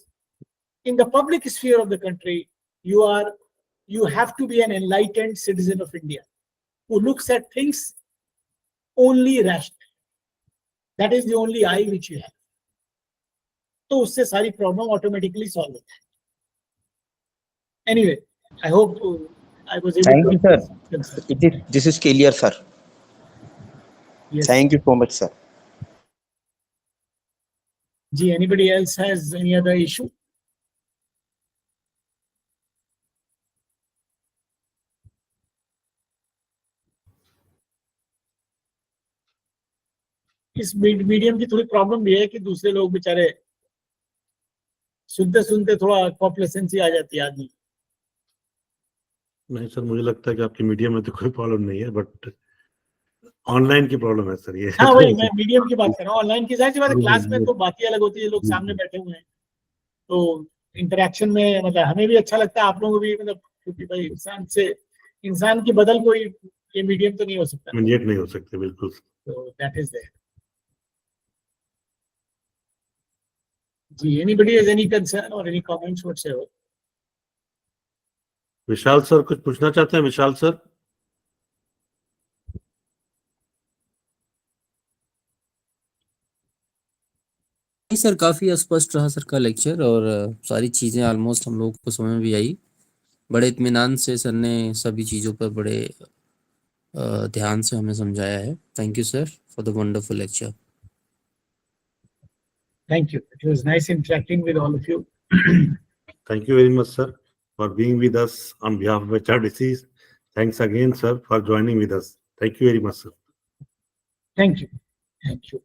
in the public sphere of the country, you have to be an enlightened citizen of India who looks at things only rationally. That is the only eye which you have. तो उससे सारी problem automatically solve होता है। Anyway, I hope I was able Thank to. you, sir. This is clear, sir. Yes. Thank you so much, sir. Gee, anybody else has any other issue? इस medium की थोड़ी problem भी है कि दूसरे लोग बेचारे सुनते सुनते थोड़ा कॉम्प्लेसेंसी आ जाती है आदमी। नहीं सर, मुझे लगता है कि आपके मीडियम में तो कोई प्रॉब्लम नहीं है, बट ऑनलाइन की प्रॉब्लम है सर ये। हाँ वही मैं मीडियम की बात कर रहा हूँ। ऑनलाइन की जाहिर सी बात है, क्लास में तो बात ही अलग होती है, लोग सामने बैठे हुए हैं तो इंटरेक्शन में मतलब हमें भी अच्छा लगता है, आप लोगों को भी, मतलब क्योंकि भाई इंसान की बदल कोई ये मीडियम तो नहीं हो सकता, मीडिएट नहीं हो सकते, बिल्कुल। तो दैट इज देयर। जी, एनीबडी हैज एनी कंसर्न और any comments whatsoever? Vishal sir कुछ पूछना चाहते हैं? विशाल सर। नहीं सर, काफी स्पष्ट रहा सर का लेक्चर और सारी चीजें ऑलमोस्ट हम लोग को समझ में भी आई। बड़े इत्मीनान से सर ने सभी चीजों पर बड़े ध्यान से हमें समझाया है। Thank you sir for the wonderful lecture. Thank you. It was nice interacting with all of you. Thank you very much, sir, for being with us on behalf of HRDC. Thanks again, sir, for joining with us. Thank you very much, sir. Thank you. Thank you.